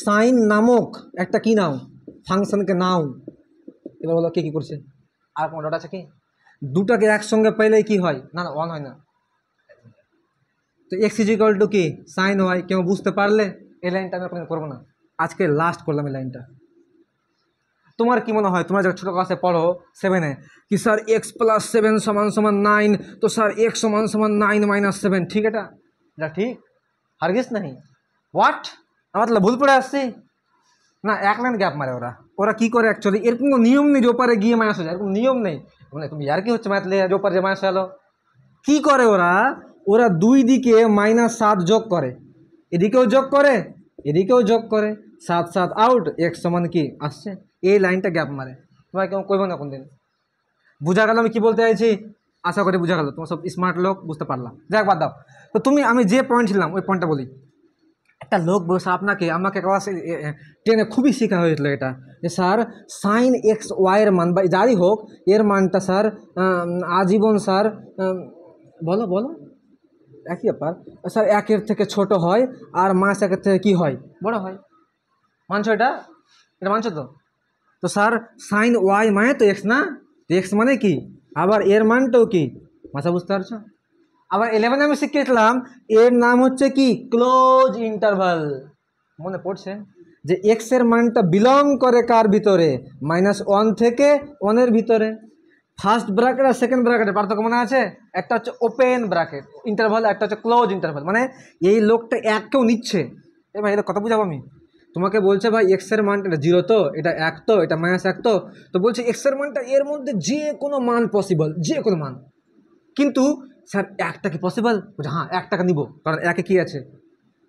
সাইন নামক একটা কি নাও, ফাংশনকে নাও। এবার বলো কে কী করছে? আর কোনো ডট আছে কি? দুটাকে একসঙ্গে পেলেই কি হয়? না না, ওয়ান হয় না। তো এক্স ইজ ইকুয়াল টু কি সাইন ওয়াই, কেউ বুঝতে পারলে? এই লাইনটা আমি আপনাকে করবো না, আজকে লাস্ট করলাম এই লাইনটা। তোমার কি মনে হয়, তোমরা যখন ছোটো ক্লাসে পড়ো 7-এ, কি স্যার এক্স প্লাস 7 সমান সমান 9, তো স্যার এক্স সমান সমান 9 - 7, ঠিক? এটা ঠিক হারগিস নাহি, হোয়াট আমার তাহলে ভুল পড়ে আসছি না? এক লাইন গ্যাপ মারে ওরা, ওরা কি করে অ্যাকচুয়ালি, এরকম কোনো নিয়ম নেই যে ওপারে গিয়ে মাইনাস হয়ে যায়, এরকম নিয়ম নেই। মানে তুমি আর কি হচ্ছে ম্যাথ লিয়ে যে ওপারে যে মাইনাস হয়ে গেলো, কী করে ওরা? ওরা দুই দিকে -7 যোগ করে, এদিকেও যোগ করে এদিকেও যোগ করে, 7 7 আউট, এক্স সমান কি আসছে, এই লাইনটা গ্যাপ মারে। তোমার কেউ কইব না কোনদিন। বুঝা গেল আমি কি বলতে চাইছি? আশা করি বুঝা গেল, তোমার সব স্মার্ট লোক, বুঝতে পারলাম। যাক বাদ দাও। তো তুমি, আমি যে পয়েন্ট ছিলাম ওই পয়েন্টটা বলি। একটা লোক বসে আমাকে ক্লাস 10-এ খুবই শেখা হয়েছিল এটা, যে স্যার সাইন এক্স ওয়াইয়ের মান বা যাই হোক এর মানটা স্যার আজীবন স্যার বলো বলো একই ব্যাপার স্যার, 1-এর থেকে ছোট হয় আর -1-এর থেকে কি হয়, বড় হয়। মানছো এটা? এটা মানছো তো? তো স্যার সাইন ওয়াই মানে তো এক্স না, এক্স মানে কি, আবার এর মানটাও কি, মাথা বুঝতে পারছো? আবার 11-এ আমি শিখেছিলাম এর নাম হচ্ছে কি ক্লোজ ইন্টারভাল, মনে পড়ছে? যে এক্স এর মানটা বিলং করে কার ভিতরে, -1 থেকে 1-এর ভিতরে। ফার্স্ট ব্র্যাকেট আর সেকেন্ড ব্র্যাকেটের পার্থক্য মনে আছে? একটা হচ্ছে ওপেন ব্র্যাকেট ইন্টারভাল, একটা হচ্ছে ক্লোজ ইন্টারভাল। মানে এই লোকটা কেউ নিচ্ছে, এ ভাই এটা কথা বুঝাবো আমি তোমাকে, বলছে ভাই এক্স এর মানটা এটা 0 তো, এটা 1 তো, এটা -1 তো, তো বলছে এক্স এর মানটা এর মধ্যে যে কোনো মান পসিবল, যে কোনো মান, কিন্তু স্যার 1টা কি পসিবল? বলছে হ্যাঁ 1টাকে নিব, কারণ 1-এ কি আছে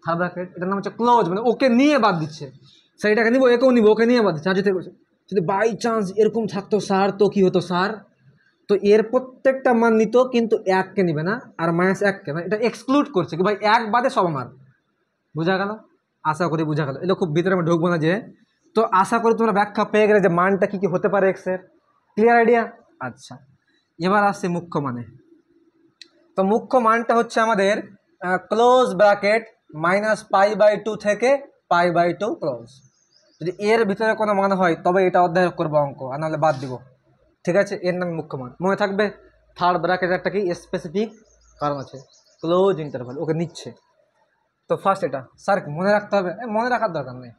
থার্ড ব্র্যাকেট, এটার নাম হচ্ছে ক্লোজ, মানে ওকে নিয়ে বাদ দিচ্ছে। স্যার এটাকে নিব, একেও নিব, ওকে নিয়ে বাদ দিচ্ছে। আর যদি বাই চান্স এরকম থাকতো স্যার, তো কি হতো স্যার? তো এর প্রত্যেকটা মান নিত, কিন্তু 1কে নিবে না, আর -1কে, মানে এটা এক্সক্লুড করছে কি ভাই 1 বাদে সব আমার। বোঝা গেল? আশা করি বোঝা গেল, এটা খুব ভিতরে আমি ঢুকবো না যে। তো আশা করি তোমরা ব্যাখ্যা পেয়ে গেলে যে মানটা কী কী হতে পারে এক্সের, ক্লিয়ার আইডিয়া? আচ্ছা এবার আসছে মুখ্য মানে। তো মুখ্য মানটা হচ্ছে আমাদের ক্লোজ ব্র্যাকেট -π/2 থেকে π/2 ক্লোজ, যদি এর ভিতরে কোনো মান হয় তবে এটা অধ্যায় করবো অঙ্ক, আর নাহলে বাদ দিব। ঠিক আছে, এর নাম মুখ্য মান মনে থাকবে। থার্ড ব্র্যাকেট একটা কি স্পেসিফিক কারণ আছে, ক্লোজ ইন্টারভাল ওকে নিচ্ছে। তো ফার্স্ট এটা স্যার মনে রাখতে হবে, মনে রাখার দরকার নেই,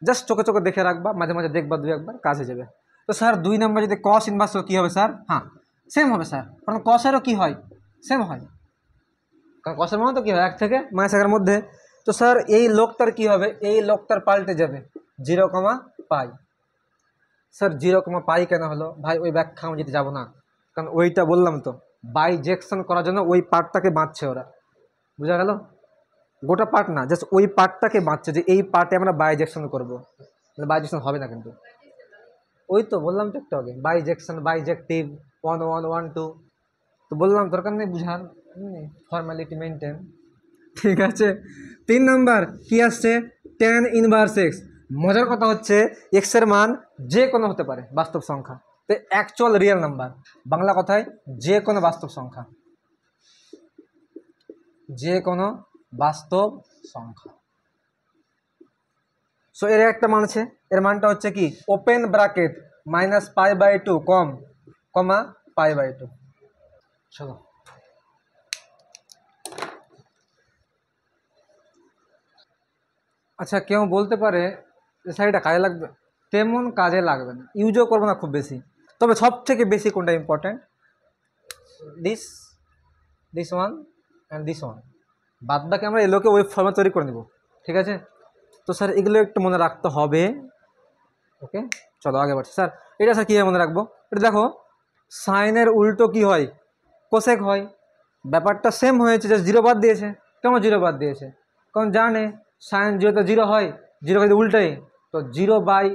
জাস্ট চোখে চোখে দেখে রাখবা, মাঝে মাঝে দেখবা, দুই একবার কাজ হয়ে যাবে। তো স্যার 2 নম্বর যদি কস ইনভার্স কী হবে স্যার? হ্যাঁ সেম হবে স্যার, কারণ কসেরও কী হয়, সেম হয়, কারণ কসের মানে তো কী হয় 1 থেকে -1 মধ্যে। তো স্যার এই লোকটার কী হবে, এই লোকটার পাল্টে যাবে 0,π। স্যার 0,π কেন হলো ভাই? ওই ব্যাখ্যা আমি যেতে যাবো না, কারণ ওইটা বললাম তো বাইজেকশন করার জন্য ওই পার্টটাকে বাঁচছে ওরা, বুঝা গেল? গোটা পার্ট না, জাস্ট ওই পার্টটাকে বাঁচছে যে এই পার্টে আমরা বাইজেকশন করবো, বাইজেকশন হবে না কিন্তু। ওই তো বললাম তো একটু আগে, বাইজেকশন, বাইজেক্টিভ, 1 1 1 2, তো বললাম দরকার নেই বুঝার, ফর্মালিটি মেনটেন। ঠিক আছে, 3 নাম্বার কি আসছে? tan inverse x. মজার কথা হচ্ছে এক্সের মান যে কোনো হতে পারে বাস্তব সংখ্যা, তো অ্যাকচুয়াল রিয়েল নাম্বার, বাংলা কথায় যে কোনো বাস্তব সংখ্যা, যে কোনো বাস্তব সংখ্যা। সো এর একটা মান আছে, এর মানটা হচ্ছে কি ওপেন ব্র্যাকেট -π/2 কম কমা π/2। চলো আচ্ছা, কেউ বলতে পারে যে স্যার এটা কাজে লাগবে, তেমন কাজে লাগবে না, ইউজও করবো না খুব বেশি। তবে সব থেকে বেশি কোনটা important? This this one and this one, বাদ বাকি আমরা এগুলোকে ওই ফর্মে তৈরি করে নেব। ঠিক আছে, তো স্যার এগুলো একটু মনে রাখতে হবে। ওকে চলো আগে বাড়ছি। স্যার এটা স্যার কীভাবে মনে রাখবো? এটা দেখো সাইনের উল্টো কি হয়, কোসেক হয়। ব্যাপারটা সেম হয়েছে, জাস্ট 0 বাদ দিয়েছে। কেমন 0 বাদ দিয়েছে? কারণ জানে সাইন 0 0 হয়, 0 যদি উল্টাই তো 0 বাই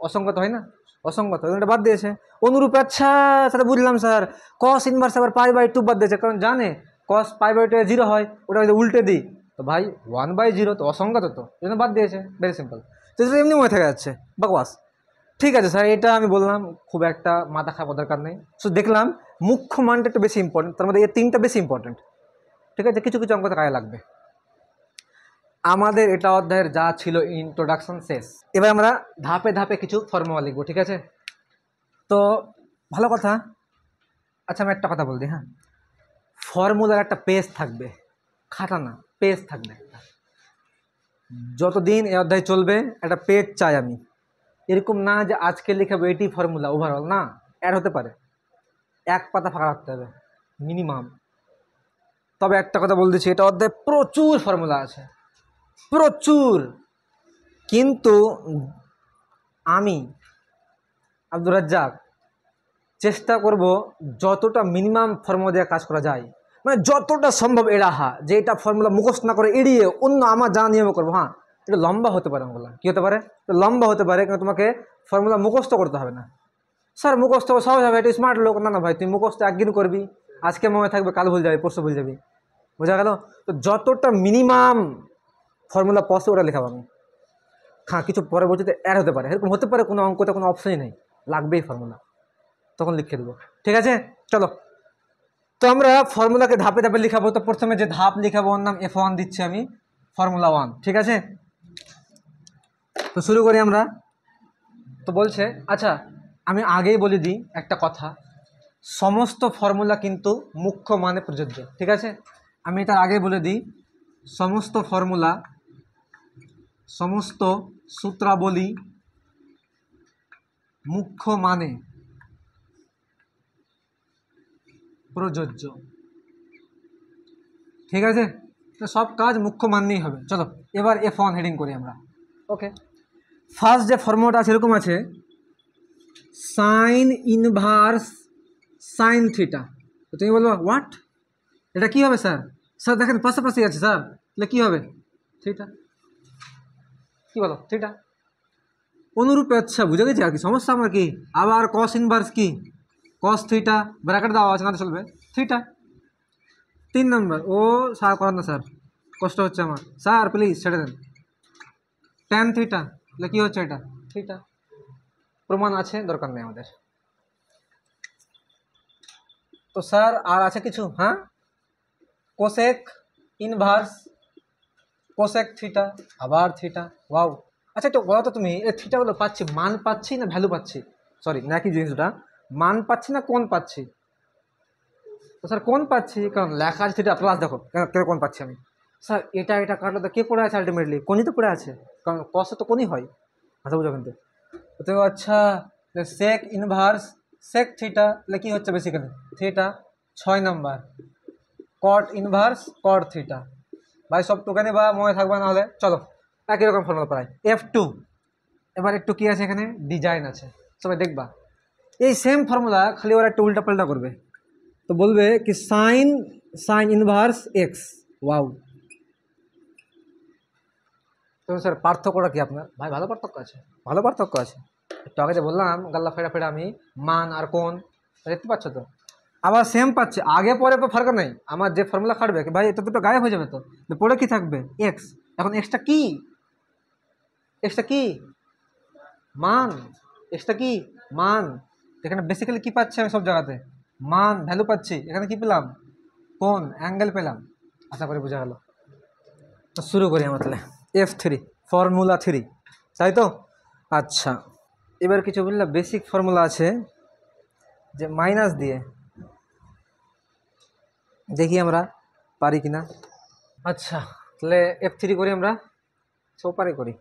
অসংগত হয় না, অসংগত, এটা বাদ দিয়েছে। অনুরূপে আচ্ছা সেটা বুঝলাম স্যার, কস ইনভার্স আবার π/2 বাদ দিয়েছে, কারণ জানে কস π/2 0 হয়, ওটা যদি উল্টে দিই তো ভাই 1/0, তো অসংগত, তো এই জন্য বাদ দিয়েছে, ভেরি সিম্পল। তো এমনি মনে থেকে যাচ্ছে বকওয়াস। ঠিক আছে স্যার, এটা আমি বললাম, খুব একটা মাথা খাওয়ার দরকার নেই। সো দেখলাম মুখ্য মানটা একটু বেশি ইম্পর্টেন্ট, তার মধ্যে এই 3টা বেশি ইম্পর্টেন্ট। ঠিক আছে, কিছু কিছু অঙ্কতে কাজে লাগবে। আমাদের এটা অধ্যায়ের যা ছিল ইন্ট্রোডাকশন শেষ। এবার আমরা ধাপে ধাপে কিছু ফর্মুলা লিখবো। ঠিক আছে, তো ভালো কথা। আচ্ছা আমি একটা কথা বল দিই, হ্যাঁ, ফর্মুলার একটা পেজ থাকবে, খাতা না, পেজ থাকবে একটা। যতদিন এই অধ্যায় চলবে একটা পেজ চাই আমি, এরকম না যে আজকে লিখাবো এটি ফর্মুলা ওভারঅল, না, অ্যাড হতে পারে, 1 পাতা ফাঁকা রাখতে হবে মিনিমাম। তবে একটা কথা বল দিচ্ছি, এটা অধ্যায়ে প্রচুর ফর্মুলা আছে, প্রচুর, কিন্তু আমি আব্দুর রাজ্জাক চেষ্টা করব যতটা মিনিমাম ফর্মুলা দিয়ে কাজ করা যায়, মানে যতটা সম্ভব এড়াহা, যে এটা ফর্মুলা মুখস্থ না করে এড়িয়ে অন্য আমার জানা নিয়মে করবো। হ্যাঁ এটা লম্বা হতে পারে, ওগুলো কী হতে পারে, লম্বা হতে পারে, কিন্তু তোমাকে ফর্মুলা মুখস্থ করতে হবে না। স্যার মুখস্থ সহজ হবে, এটা স্মার্ট লোক, না না ভাই, তুই মুখস্থ একদিন করবি, আজকে মনে থাকবে, কাল ভুল যাবে, পরশু ভুল যাবি, বোঝা গেল? তো যতটা মিনিমাম ফর্মুলা পসিবল ওটা লেখাবো আমি। হ্যাঁ কিছু পরবর্তীতে অ্যাড হতে পারে, এরকম হতে পারে কোনো অঙ্কতে কোনো অপশনই নেই, লাগবেই ফর্মুলা, তখন লিখে দেবো। ঠিক আছে চলো, তো আমরা ফর্মুলাকে ধাপে ধাপে লিখাবো। তো প্রথমে যে ধাপ লিখাবো ওর নাম F1 দিচ্ছি আমি, ফর্মুলা 1। ঠিক আছে, তো শুরু করি আমরা। তো বলছে, আচ্ছা আমি আগেই বলে দিই একটা কথা, সমস্ত ফর্মুলা কিন্তু মুখ্য মানে প্রযোজ্য। ঠিক আছে, আমি তার আগে বলে দিই, সমস্ত ফর্মুলা, সমস্ত সূত্রাবলী মুখ্য মানে প্রযোজ্য। ঠিক আছে, তো সব কাজ মুখ্য মানতেই হবে। চলো এবার F1 হেডিং করি আমরা। ওকে, ফার্স্ট যে ফর্মুলাটা আছে এরকম আছে, সাইন ইনভার্স সাইন থিটা। তো তুমি বলবো হোয়াট, এটা কী হবে স্যার? স্যার দেখেন পাশাপাশি আছে স্যার, তাহলে কী হবে? থিটা। কী বলো? থিটা। অনুরূপে আচ্ছা বুঝে গেছি, আর কি সমস্যা আমার কি? আবার কস ইনভার্স কি, কস থিটা, ব্র্যাকেট দেওয়া আছে না, চলবে, থিটা। 3 নম্বর, ও স্যার করেন না স্যার, কষ্ট হচ্ছে আমার স্যার, প্লিজ ছেড়ে দেন। ট্যান থিটা, তাহলে কী হচ্ছে এটা? থিটা। প্রমাণ আছে, দরকার নেই আমাদের। তো স্যার আর আছে কিছু? হ্যাঁ, কোসেক ইনভার্স কোসেক থিটা, আবার থিটা। ওয়াও, আচ্ছা একটু বলো তো তুমি এই থিটাগুলো পাচ্ছি মান পাচ্ছি না ভ্যালু পাচ্ছি, সরি না কি জিনিসটা, মান পাচ্ছি না কোণ পাচ্ছি? তো স্যার কোণ পাচ্ছি, কারণ লেখা আছে থিটা প্লাস, দেখো কেন কোণ পাচ্ছি আমি, স্যার এটা এটা কাটলে তো কে পড়ে আছে আলটিমেটলি কোণই তো পড়ে আছে, কারণ কসে তো কোণই হয়। আচ্ছা বুঝো কিন্তু তো আচ্ছা সেক ইনভার্স সেক থিটা তাহলে কী হচ্ছে বেসিক্যালি থিটা 6 নম্বর, কট ইনভার্স কট থিটা, ভাই সব টুকানি বা মনে থাকবে না হলে চলো একই রকম ফর্মুলা পড়াই F2। এবার একটু কি আছে এখানে ডিজাইন আছে, সবাই দেখবা এই সেম ফর্মুলা খালি ওরা একটু উল্টা পাল্টা করবে, তো বলবে কি sine sine inverse x, wow. তো স্যার পার্থক্যটা কি আপনার? ভাই ভালো পার্থক্য আছে, ভালো পার্থক্য আছে। একটু আগে যে বললাম গাল্লা ফেরা ফেরা আমি মান আর কোণ দেখতে পাচ্ছ তো, আবার সেম পাচ্ছে আগে পরে তো ফার্ক নেই, আমার যে ফর্মুলা খাটবে ভাই এটা দুটো গায়েব হয়ে যাবে, তো পরে কি থাকবে এক্স, এখন এক্সটা কি, এক্সটা কি মান, এক্সটা কি মান, এখানে বেসিক্যালি কি পাচ্ছি আমি সব জায়গাতে মান ভ্যালু পাচ্ছি, এখানে কি পেলাম কোণ অ্যাঙ্গেল পেলাম, আশা করি বোঝা গেল। তো শুরু করি আমরা তাহলে F3 ফর্মুলা 3, তাই তো? আচ্ছা এবার কিছু বললাম বেসিক ফর্মুলা আছে যে মাইনাস দিয়ে দেখি আমরা পারি কিনা। আচ্ছা তাহলে F3 করি আমরা, সোপারে করি।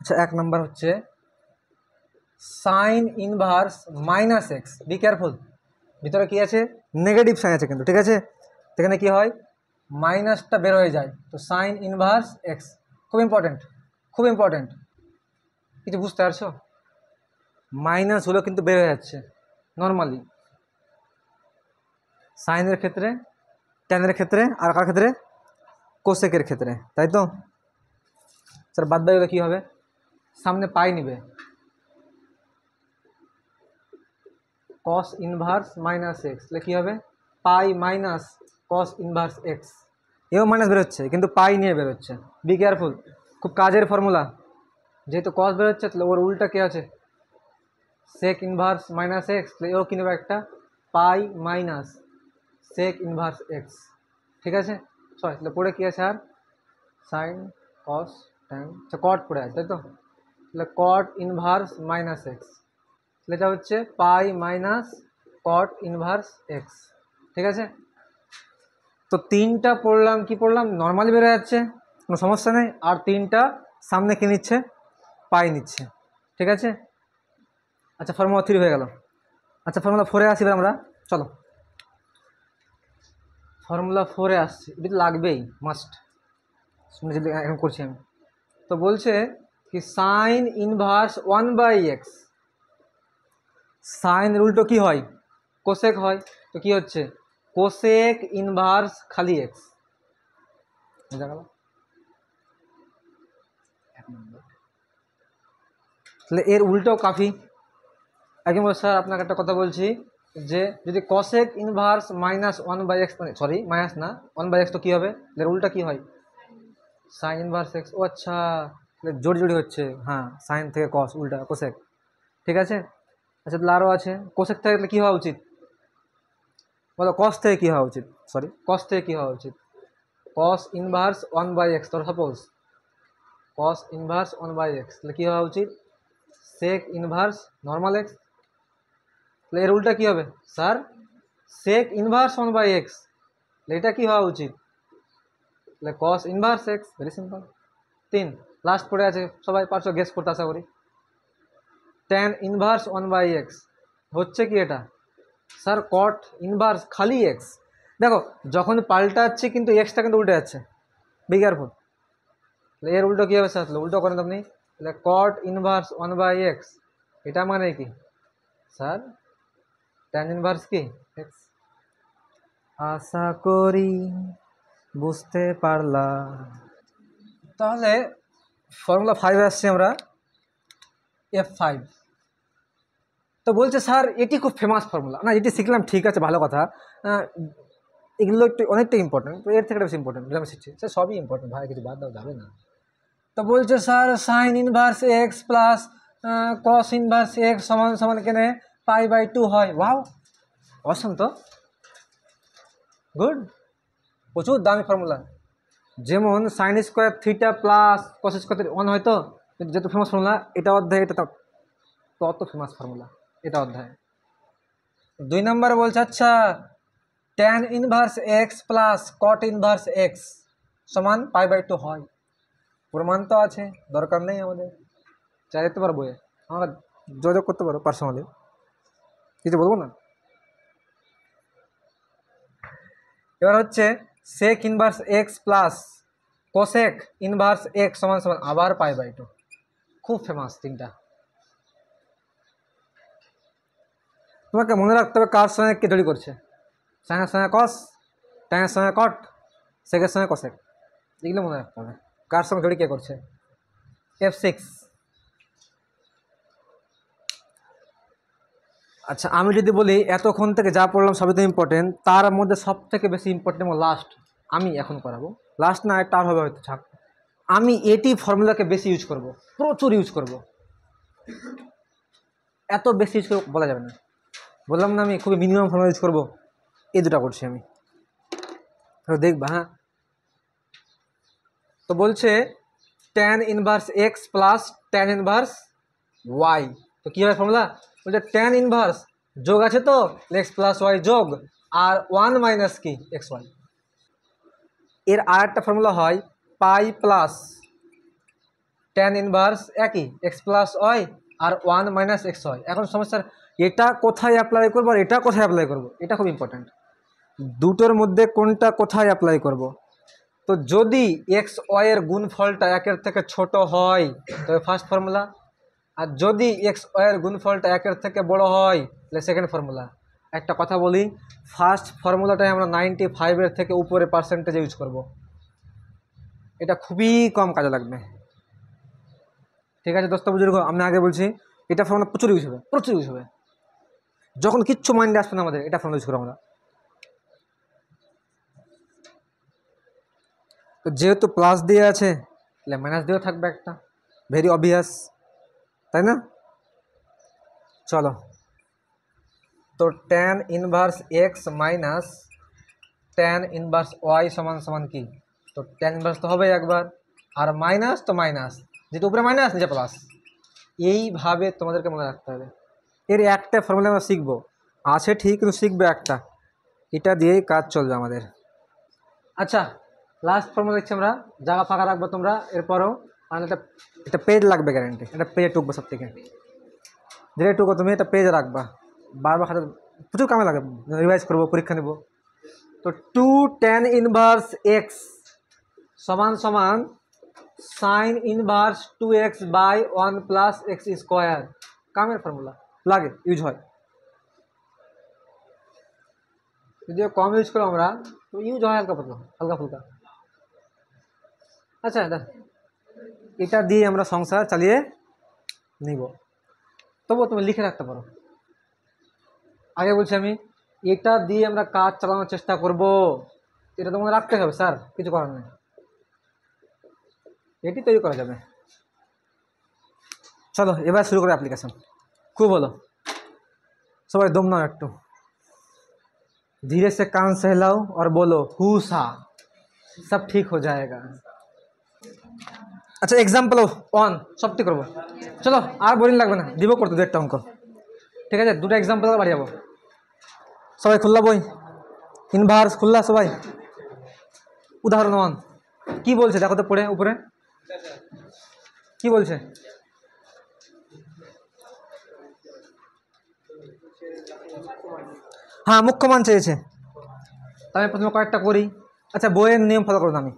আচ্ছা 1 নম্বর হচ্ছে sign inverse minus x, be careful ভিতরে কি আছে নেগেটিভ সাইন আছে কিন্তু, ঠিক আছে? সেখানে কি হয় মাইনাসটা বের হয়ে যায়, তো সাইন ইনভার্স এক্স খুব ইম্পর্টেন্ট, খুব ইম্পর্টেন্ট, কিছু বুঝতে পারছো? মাইনাস হলো কিন্তু বের হয়ে যাচ্ছে নর্মালি সাইনের ক্ষেত্রে, ট্যানের ক্ষেত্রে, আর কার ক্ষেত্রে কোসেকের ক্ষেত্রে, তাই তো? স্যার বাদ বাকি কী হবে, সামনে পাই নিবে কস ইনভার্স মাইনাস এক্স, তাহলে কী হবে পাই মাইনাস কস ইনভার্স এক্স, এও মাইনাস বেরোচ্ছে কিন্তু পাই নিয়ে বেরোচ্ছে, বি কেয়ারফুল, খুব কাজের ফর্মুলা, যেহেতু কস বেরোচ্ছে তাহলে ওর উল্টা কে আছে সেক ইনভার্স মাইনাস এক্স, তাহলে এও কিনবে একটা পাই মাইনাস সেক ইনভার্স এক্স, ঠিক আছে? সরি তাহলে পড়ে কী আছে আর সাইন কস ট্যান, আচ্ছা কট পড়ে আছে তাই তো, তাহলে কট ইনভার্স মাইনাস এক্স, তাহলে এটা হচ্ছে পাই মাইনাস কট ইনভার্স এক্স, ঠিক আছে? তো তিনটা পড়লাম, কি পড়লাম নর্মালি বেরো যাচ্ছে কোনো সমস্যা নেই, আর তিনটা সামনে কি নিচ্ছে পাই নিচ্ছে, ঠিক আছে? আচ্ছা ফর্মুলা 3 হয়ে গেল। আচ্ছা ফর্মুলা 4-এ আসি এবার আমরা, চলো ফর্মুলা 4-এ আসছি, এটা লাগবেই মাস্ট, শুনে যদি এখন করছি আমি, তো বলছে কি সাইন ইনভার্স 1/x, সাইনের উল্টো কি হয় কোসেক হয়, তো কি হচ্ছে কোসেক ইনভার্স খালি এক্স, বুঝা গেল? তাহলে এর উল্টো কাফি একদম। স্যার আপনাকে একটা কথা বলছি যে যদি cosec inverse minus 1/x, sorry minus না 1/x, তো কী হবে এর উল্টা কি হয় সাইন ইনভার্স এক্স, ও আচ্ছা তাহলে জোড়ি জোড়ি হচ্ছে, হ্যাঁ সাইন থেকে কস উল্টা কোসেক, ঠিক আছে? আচ্ছা তাহলে আরও আছে কোসেক থেকে কী হওয়া উচিত বলো, কস থেকে কী হওয়া উচিত, সরি কস থেকে কী হওয়া উচিত কস ইনভার্স 1/x, তোর সাপোজ কস ইনভার্স 1/x, তাহলে কী হওয়া উচিত সেক ইনভার্স নর্মাল এক্স, তাহলে এর উল্টা কী হবে স্যার সেক ইনভার্স 1/x, এটা কী হওয়া উচিত তাহলে কস inverse x, very simple. 3 last পড়ে আছে, সবাই পারছো গেস করতে আশা করি, ট্যান ইনভার্স 1/x হচ্ছে কি এটা স্যার কট ইনভার্স খালি এক্স, দেখো যখন পাল্টাচ্ছে কিন্তু এক্সটা কিন্তু উল্টে যাচ্ছে, বি কেয়ারফুল, তাহলে এর উল্টো কী হবে স্যার, তাহলে উল্টো করেন আপনি, তাহলে কট ইনভার্স 1/x, এটা মানে কি স্যার ট্যান ইনভার্স কি এক্স, আশা করি বুঝতে পারলাম। তাহলে ফর্মুলা 5 আসছি আমরা, F5, তো বলছে স্যার এটি খুব ফেমাস ফর্মুলা, না এটি শিখলাম ঠিক আছে ভালো কথা, এগুলো একটু অনেকটা ইম্পর্টেন্ট, তো এর থেকে বেশি ইম্পর্টেন্ট আমি শিখছি, স্যার সবই ইম্পর্টেন্ট ভাই, কিছু বাদ দেওয়া যাবে না। তো বলছে sir sign inverse x plus cos inverse x সমান সমান কেনে পাই/2 হয়, ওয়াও অসম তো, গুড, প্রচুর দামি ফর্মুলা। যেমন sine square theta plus cos square 1 হয়তো, কিন্তু যত ফেমাস ফর্মুলা এটা অধ্যায়, এটা তত ফেমাস ফর্মুলা এটা অধ্যায়। 2 নম্বর বলছে আচ্ছা tan inverse x plus cot inverse x সমান π/2 হয়। প্রমাণ তো আছে, দরকার নেই আমাদের, চাই দেখতে পারো বইয়ে, আমরা যোগাযোগ করতে পারো পার্সোনালি, কিছু বলবো না। এবার হচ্ছে sec inverse x plus cosec inverse x সমান সমান আবার π/2, খুব ফেমাস তিনটা। তোমাকে মনে রাখতে হবে কার সঙ্গে কে তৈরি করছে, সাইনের সঙ্গে কস, ট্যানের সঙ্গে কট, সেকের সঙ্গে কসেক, এগুলো মনে রাখতে হবে কার সঙ্গে জড়ি কে করছে। F6। আচ্ছা আমি যদি বলি এতক্ষণ থেকে যা পড়লাম সবই তো ইম্পর্টেন্ট, তার মধ্যে সব থেকে বেশি ইম্পর্টেন্ট এবং লাস্ট আমি এখন করাবো, লাস্ট না একটা আর হবে হয়তো, থাক, আমি এটি ফর্মুলাকে বেশি ইউজ করব, প্রচুর ইউজ করব, এত বেশি ইউজ করবো বলা যাবে না, বললাম না আমি খুবই মিনিমাম ফর্মুলা ইউজ করবো, এই দুটা করছি আমি, দেখবা। হ্যাঁ তো বলছে tan inverse x plus tan inverse y, তো কী হয় ফর্মুলা, বলছে ট্যান ইনভার্স যোগ আছে তো এক্স প্লাস ওয়াই যোগ আর 1 মাইনাস কি এক্স ওয়াই। এর আর একটা ফর্মুলা হয় পাই প্লাস ট্যান ইনভার্স একই এক্স প্লাস ওয়াই আর 1 মাইনাস এক্স ওয়াই। এখন সমস্যার এটা কোথায় অ্যাপ্লাই করবো আর এটা কোথায় অ্যাপ্লাই করবো, এটা খুব ইম্পর্ট্যান্ট, দুটোর মধ্যে কোনটা কোথায় অ্যাপ্লাই করব। তো যদি এক্স ওয়াইয়ের গুণফলটা 1-এর থেকে ছোট হয় তবে ফার্স্ট ফর্মুলা, আর যদি এক্স ওয়াইয়ের গুণফলটা 1-এর থেকে বড় হয় তাহলে সেকেন্ড ফর্মুলা। একটা কথা বলি, ফার্স্ট ফর্মুলাটাই আমরা 95-এর থেকে উপরে পার্সেন্টেজ ইউজ করব, এটা খুবই কম কাজে লাগবে। ঠিক আছে দোস্ত বুজুর্গ, আমি আগে বলছি এটা ফর্মুলা প্রচুর ইউজ হবে, প্রচুর ইউজ হবে, যখন কিচ্ছু মাইন্ডে আসবে না আমাদের এটা ফর্মুলা ইউজ করবো আমরা। তো যেহেতু প্লাস দিয়ে আছে তাহলে মাইনাস দিয়েও থাকবে একটা, ভেরি অবভিয়াস, তাই না? চলো, তো tan inverse x minus tan inverse y সমান সমান কি, তো ট্যান ইনভার্স তো হবে একবার, আর মাইনাস তো মাইনাস, যেহেতু উপরে মাইনাস নিচে প্লাস, এইভাবে তোমাদেরকে মনে রাখতে হবে। এর একটা ফর্মুলা আমরা শিখবো, আছে ঠিক কিন্তু শিখবে একটা, এটা দিয়েই কাজ চলবে আমাদের। আচ্ছা লাস্ট ফর্মুলা দেখছি আমরা, জায়গা ফাঁকা রাখবো তোমরা এরপরও, আর এটা পেজ লাগবে গ্যারেন্টি, এটা পেজে টুকবো সব থেকে, যেটা টুকো তুমি এটা পেজে রাখবা, বারবার খাতে প্রচুর কামে লাগে, রিভাইজ করবো, পরীক্ষা নেব। তো 2 tan ইনভার্স এক্স সমান সমান sine inverse 2x by 1 plus x square, কামের ফর্মুলা, লাগে, ইউজ হয়, যদিও কম ইউজ করো আমরা, তো ইউজ হয় হালকা পাতলা, হালকা ফুলকা। আচ্ছা এটা দিয়ে আমরা সংসার চালিয়ে নিব, তবুও তুমি লিখে রাখতে পারো। আগে বলছি আমি এটা দিয়ে আমরা কাজ চালানোর চেষ্টা করব, এটা তোমাদের রাখতে হবে স্যার, কিছু করার নেই, এটি তৈরি করা যাবে। চলো এবার শুরু করে অ্যাপ্লিকেশন, খুব হলো, সবাই দম নাও একটু, धीरे से कान सहलाओ और बोलो हुसा, सब ठीक हो जाएगा। আচ্ছা এক্সাম্পল 1 সব ঠিক করবো, চলো আর বোরিং লাগবে না, দিব করতে 2-একটা অঙ্ক, ঠিক আছে, 2টা এক্সাম্পল বাড়ি যাবো। সবাই খুললা বই, ইনভার্স খুললা সবাই, উদাহরণ 1 কি বলছে দেখো তো পড়ে উপরে কি বলছে, হ্যাঁ মুখ্য মান চেয়েছে, তাহলে প্রথমে কয়েকটা করি। আচ্ছা বইয়ের নিয়ম ফলো করবো না আমি,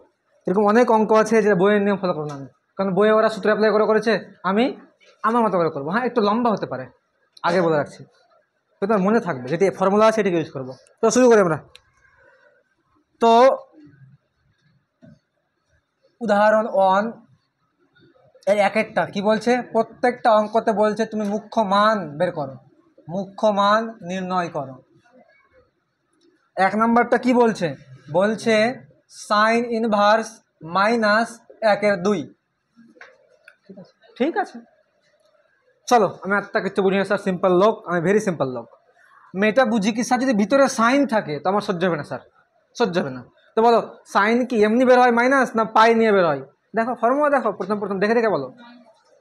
এরকম অনেক অঙ্ক আছে যেটা বইয়ের নিয়ম ফলো করবো না আমি, কারণ বইয়ে ওরা সূত্র অ্যাপ্লাই করে করেছে, আমি আমার মতো করে করবো। হ্যাঁ একটু লম্বা হতে পারে, আগে বলে রাখছি, তো তোমার মনে থাকবে যেটি ফর্মুলা আছে সেটাকে ইউজ করবো। তো শুরু করি আমরা। তো উদাহরণ 1 এর এক একটা কি বলছে, প্রত্যেকটা অঙ্কতে বলছে তুমি মুখ্য মান বের করো, মুখ্য মান নির্ণয় করো। 1 নম্বরটা কি বলছে, বলছে সাইন ইনভার্স মাইনাস 1/2, ঠিক আছে। চলো আমি একটা কিছু বুঝি না স্যার, সিম্পল লোক, আমি ভেরি সিম্পল লোক, আমি এটা বুঝি কি স্যার যদি ভিতরে সাইন থাকে তো আমার সহ্য হবে না স্যার, সহ্য হবে না। তো বলো সাইন কি এমনি বের হয় মাইনাস, না পাই নিয়ে বের হয়? দেখো ফর্মুলা দেখো, প্রথম প্রথম দেখে দেখে বলো।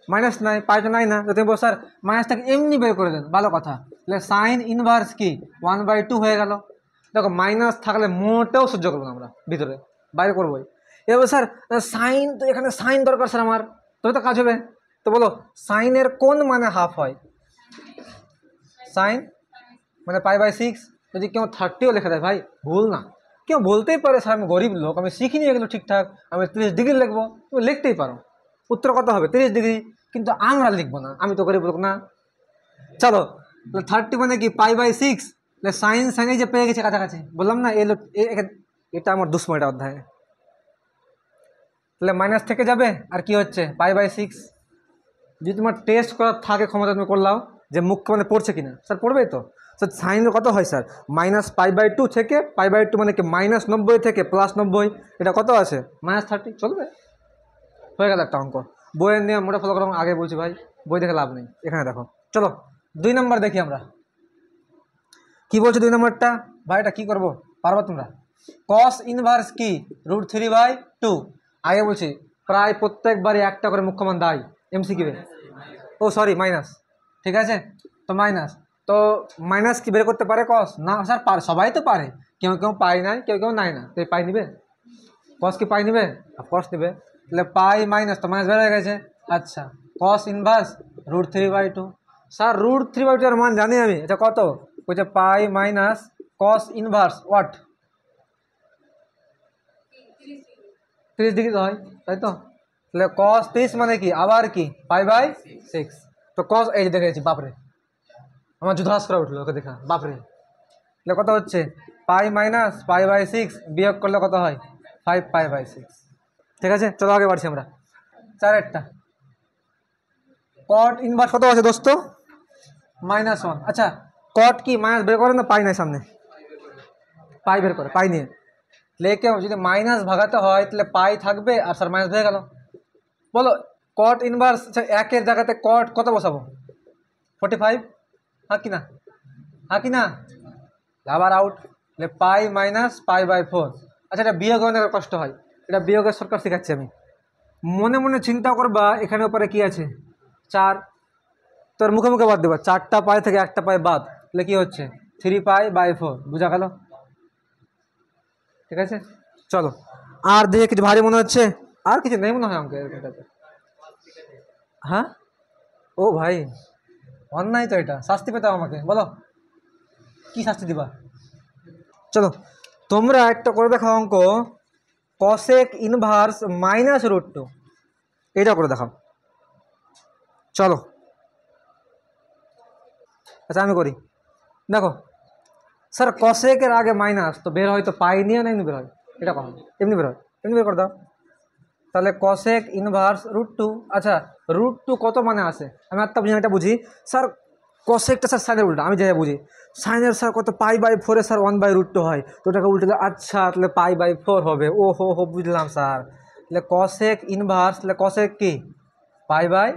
মাইনাস নাই, পাইটা নাই না, তো তুমি বলো স্যার মাইনাসটাকে এমনি বের করে দেন, ভালো কথা। তাহলে সাইন ইনভার্স কি 1/2 হয়ে গেল। দেখো মাইনাস থাকলে মোটেও সহ্য করবো না আমরা, ভিতরে বাইরে করবোই। এবার স্যার সাইন, তো এখানে সাইন দরকার স্যার আমার, তবে তো কাজ হবে। তো বলো সাইনের কোন মানে হাফ হয়? সাইন মানে π/6। যদি কেউ 30ও লেখা দেয় ভাই ভুল না, কেউ বলতেই পারে স্যার আমি গরিব লোক, আমি শিখিনি এগুলো ঠিকঠাক, আমি 30 ডিগ্রি লিখবো, তুমি লিখতেই পারো, উত্তর কত হবে 30 ডিগ্রি। কিন্তু আমরা লিখবো না, আমি তো গরিব লোক না। চলো 30 মানে কি π/6, সাইন সাইনে যে পেয়ে গেছে কাছাকাছি, বললাম না এটা আমার দুশ্মন অধ্যায়। তাহলে মাইনাস থেকে যাবে, আর কি হচ্ছে π/6। যদি তোমার টেস্ট করার থাকে ক্ষমতা তুমি করলাও যে মুখ্য মানে পড়ছে কিনা, স্যার পড়বেই তো। স্যার সাইনের কত হয় স্যার -π/2 থেকে π/2 মানে কি -90 থেকে +90, এটা কত আছে -30, চলবে, হয়ে গেল একটা অঙ্ক। বইয়ের নিয়ম মোটা ফলো করা আগে বলছি ভাই, বই দেখে লাভ নেই, এখানে দেখো। চলো 2 নম্বর দেখি আমরা কি বলছে। 2 নম্বরটা ভাই এটা কি করবো, পারবা তোমরা? কস ইনভার্স কি √3/2। আগে বলছি প্রায় প্রত্যেকবারই একটা করে মুখ্যমান দায় এমসিকিউ, ও সরি মাইনাস, ঠিক আছে। তো মাইনাস, তো মাইনাস কি বের করতে পারে কস? না স্যার পারে, সবাই তো পারে, কেউ কেউ পাই নাই, কেউ কেউ নাই না, তো পাই নিবে, কস কি পাই নিবে, কস নিবে। তাহলে পাই মাইনাস, তো মাইনাস বের হয়ে গেছে। আচ্ছা কস ইনভার্স √3/2। স্যার √3/2 এর মান জানি আমি, এটা কত, বলছে pi minus cos inverse what 30 degree হয়, তাই তো। তাহলে কস 30 মানে কি আবার কি π/6। তো কস এই যে দেখেছি, বাপরে আমার যুদ্ধাস করে উঠলো ওকে দেখা, বাপরে। তাহলে কত হচ্ছে পাই মাইনাস π/6, বিয়োগ করলে কত হয় 5π/6। ঠিক আছে চলো আগে বাড়ছি আমরা। 4টা কট ইনভার্স কত আছে দোস্ত, -1। আচ্ছা কট কি মাইনাস বের করে না, পাই নাই সামনে, পাই বের করে, পাই নিয়ে লেখে যদি মাইনাস ভাগাতে হয় তাহলে পাই থাকবে, আর স্যার মাইনাস হয়ে গেল। বলো কট ইনভার্স, আচ্ছা 1-এর জায়গাতে কট কত বসাবো 45, হ্যাঁ কি না, হ্যাঁ কি না, আবার আউট। তাহলে পাই মাইনাস π/4। আচ্ছা এটা বিয়োগ অনেক কষ্ট হয়, এটা বিয়োগের সরকার শেখাচ্ছি আমি, মনে মনে চিন্তা করবা এখানে উপরে কি আছে 4, তোর মুখে মুখে বাদ দেবা, 4টা পাই থেকে 1টা পাই বাদ, তাহলে কি হচ্ছে 3π/4, বুঝা গেল? ঠিক আছে চলো, আর দেখে কিছু ভারী মনে হচ্ছে, আর কিছু নেই মনে হয় আমাকে এরকমটাতে। হ্যাঁ ও ভাই অন্যায় তো, এটা শাস্তি পেতে আমাকে, বলো কি শাস্তি দিবা। চলো তোমরা একটা করে দেখাও অঙ্ক, কসেক ইনভার্স -√2, এটা করে দেখাও। চলো আচ্ছা আমি করি, দেখো স্যার কসেকের আগে মাইনাস, তো বের হয় তো পাই নিয়ে, না এমনি বের হয়, এটা কখন এমনি বের হয়, এমনি বের করে দাও। তাহলে কসেক ইনভার্স √2। আচ্ছা √2 কত মানে আছে, আমি একটা বুঝি, এটা বুঝি স্যার কসেকটা স্যার সাইনের উল্টা, আমি যাই বুঝি সাইনের স্যার কত π/4 স্যার 1/√2 হয়, তো ওটাকে উল্টে, আচ্ছা তাহলে π/4 হবে, ও হো হো বুঝলাম স্যার। তাহলে কসেক ইনভার্স, তাহলে কসেক কি π/4,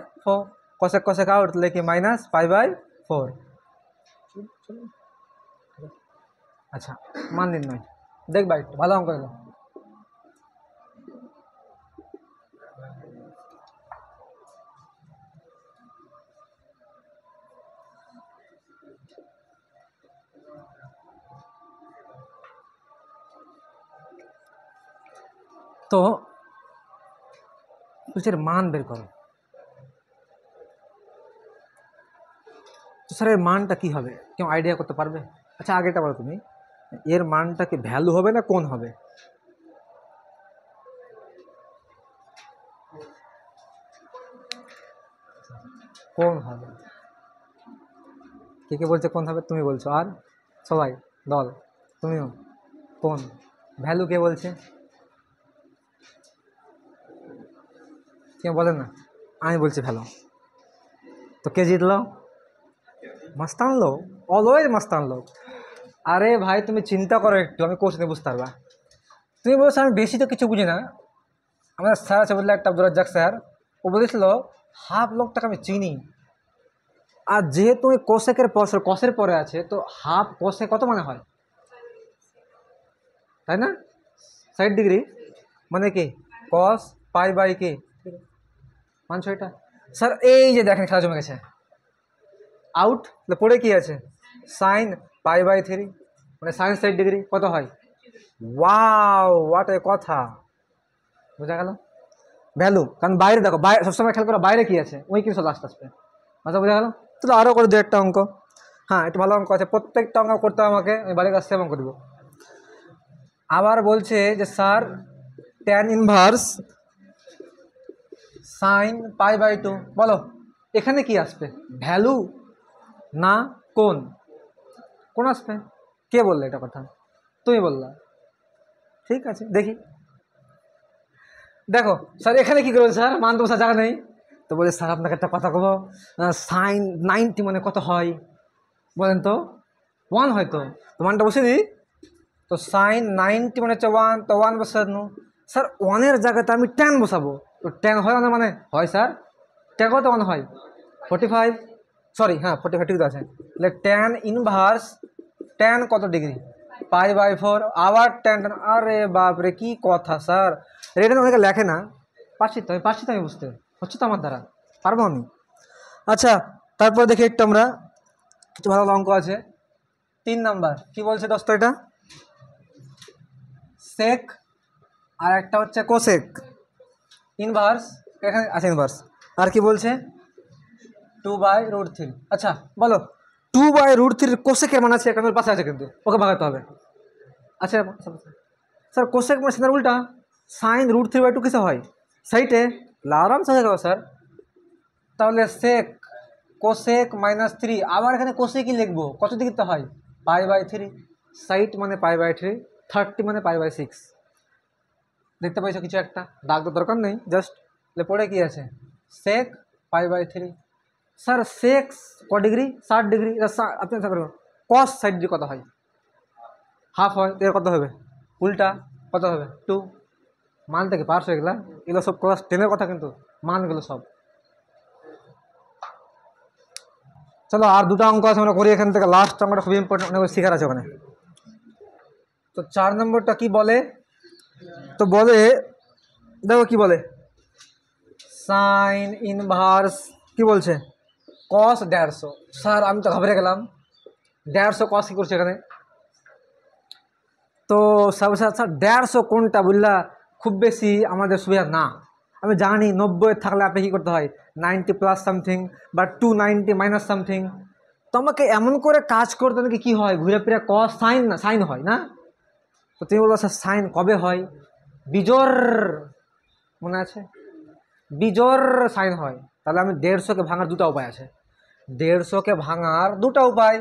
কসেক কসেক আউট, তাহলে কি -π/4। আচ্ছা মান নির্ণয় দেখবা, একটু ভালো অঙ্ক এলো। তো এর মান বের করো, তো স্যার এর মানটা কি হবে, কেউ আইডিয়া করতে পারবে? আচ্ছা আগেটা বলো তুমি, এর মানটা কি ভ্যালু হবে না কোন হবে? কোন হবে, কে কে বলছে কোন হবে, তুমি বলছো আর সবাই দল, তুমিও কোন, ভ্যালু কে বলছে, কেউ বলে না, আমি বলছি ভ্যালু। তো কে জিতলো, মাস্তান লোক, অলওয়েজ মাস্তান লোক। আরে ভাই তুমি চিন্তা করো একটু, আমি কোশ্চেনে বুঝতে পারবা। তুমি বলছো আমি বেশি তো কিছু বুঝি না, আমাদের স্যার আছে বললে একটা আব্দুর রাজ্জাক স্যার, ও বলেছিল হাফ লোকটাকে আমি চিনি, আর যেহেতু ওই কসেকের কসের পরে আছে, তো হাফ কসে কত মানে হয়, তাই না? 60 ডিগ্রি মানে কি কস পাই বাই কি, মানছো এটা? স্যার এই যে দেখেন খেলা জমে গেছে, আউট পড়ে কি আছে সাইন পাই বাই 3 মানে সাইন 60 ডিগ্রি কত হয়? ওয়াও হোয়াট এ কথা, বোঝা গেল ভ্যালু। কারণ বাইরে দেখো, বাইরে সবসময় খেয়াল করো বাইরে কি আছে, ওই কিছু লাস্ট আসবে, আচ্ছা বোঝা গেল। তো আরও করে দু একটা অঙ্ক, হ্যাঁ একটু ভালো অঙ্ক আছে, প্রত্যেকটা অঙ্ক করতে হবে আমাকে, আমি বাড়ির কাছ থেকে অঙ্ক দেবো। আবার বলছে যে sir tan inverse sine pi by 2, বলো এখানে কি আসবে, ভ্যালু না কোন? কোন আসবে? কে বললে এটা কথা? তুমি বললা, ঠিক আছে দেখি। দেখো স্যার এখানে কি করবেন স্যার, মান তো বসার জায়গা নেই, তো বলে স্যার আপনাকে একটা কথা বলবো, সাইন 90 মানে কত হয় বলেন তো? 1 হয়তো, তো মানটা বসে দিই, তো সাইন 90 মানে হচ্ছে 1, তো 1 বসানো। স্যার 1-এর জায়গাতে আমি 10 বসাবো, তো 10 হয় না মানে হয় স্যার, 10 কত 1 হয় 45, সরি হ্যাঁ 45 ঠিক আছে, তাহলে ট্যান ইনভার্স 10 কত ডিগ্রি পাই বাই 4, আবার 10, আরে বাপরে কি কথা স্যার, এটা অনেকে লেখে না, পারছি তো আমি বুঝতে, হচ্ছে তো আমার দ্বারা, পারবো আমি। আচ্ছা তারপর দেখি একটু আমরা কিছু ভালো অঙ্ক আছে। 3 নাম্বার কি বলছে দোস্ত, এটা সেক আর একটা হচ্ছে কোসেক, ইনভার্স এখানে আছে ইনভার্স, আর কি বলছে 2/√3। আচ্ছা বলো 2/√3 কোসেকের মান আছে এখানে পাশে আছে, কিন্তু ওকে ভাগাতে হবে। আচ্ছা স্যার কোসেক মানে সেটার উল্টা, সাইন √3/2 কিসে হয় সাইটে, আরামসে হয়ে গেল স্যার। তাহলে সেক কোসেক -3, আবার এখানে কোসেকই লিখবো, কত দিকে হয় পাই বাই 3, সাইট মানে পাই বাই 3, 30 মানে পাই বাই 6, দেখতে পাইছো কিছু একটা, দাগ তো দরকার নেই, জাস্ট পড়ে কি আছে সেক পাই বাই 3। স্যার সেক ক ডিগ্রি 60 ডিগ্রি, আপনি কস 60 ডিগ্রি কত হয়, হাফ হয়, এর কত হবে উল্টা, কত হবে 2, মান থেকে পার্স হয়ে গেলা, এগুলো সব ক্লাস 10-এর কথা, কিন্তু মানগুলো সব। চলো আর দুটো অঙ্ক আছে আমরা করি এখান থেকে, লাস্ট অঙ্কটা খুবই ইম্পর্টেন্ট, অনেক শেখার আছে ওখানে। তো 4 নম্বরটা কি বলে, তো বলে দেখো কি বলে, সাইন ইনভার্স কি বলছে কস 150, স্যার আমি তো ঘাবড়ে গেলাম, 150 কস কী করছে এখানে, তো স্যার স্যার 150 কোনটা বললা, খুব বেশি আমাদের সুবিধা না, আমি জানি 90 থাকলে আপনি কী করতে হয় 90 প্লাস সামথিং বা 290 মাইনাস সামথিং, তো আমাকে এমন করে কাজ করতে নাকি কী হয়, ঘুরে ফিরে কস সাইন না সাইন হয় না, তো তুমি বলবো স্যার সাইন কবে হয়, বিজোর মনে আছে, বিজোর সাইন হয়, তাহলে আমি 150-কে ভাঙার দুটো উপায় আছে, 150-কে ভাঙার দুটো উপায়,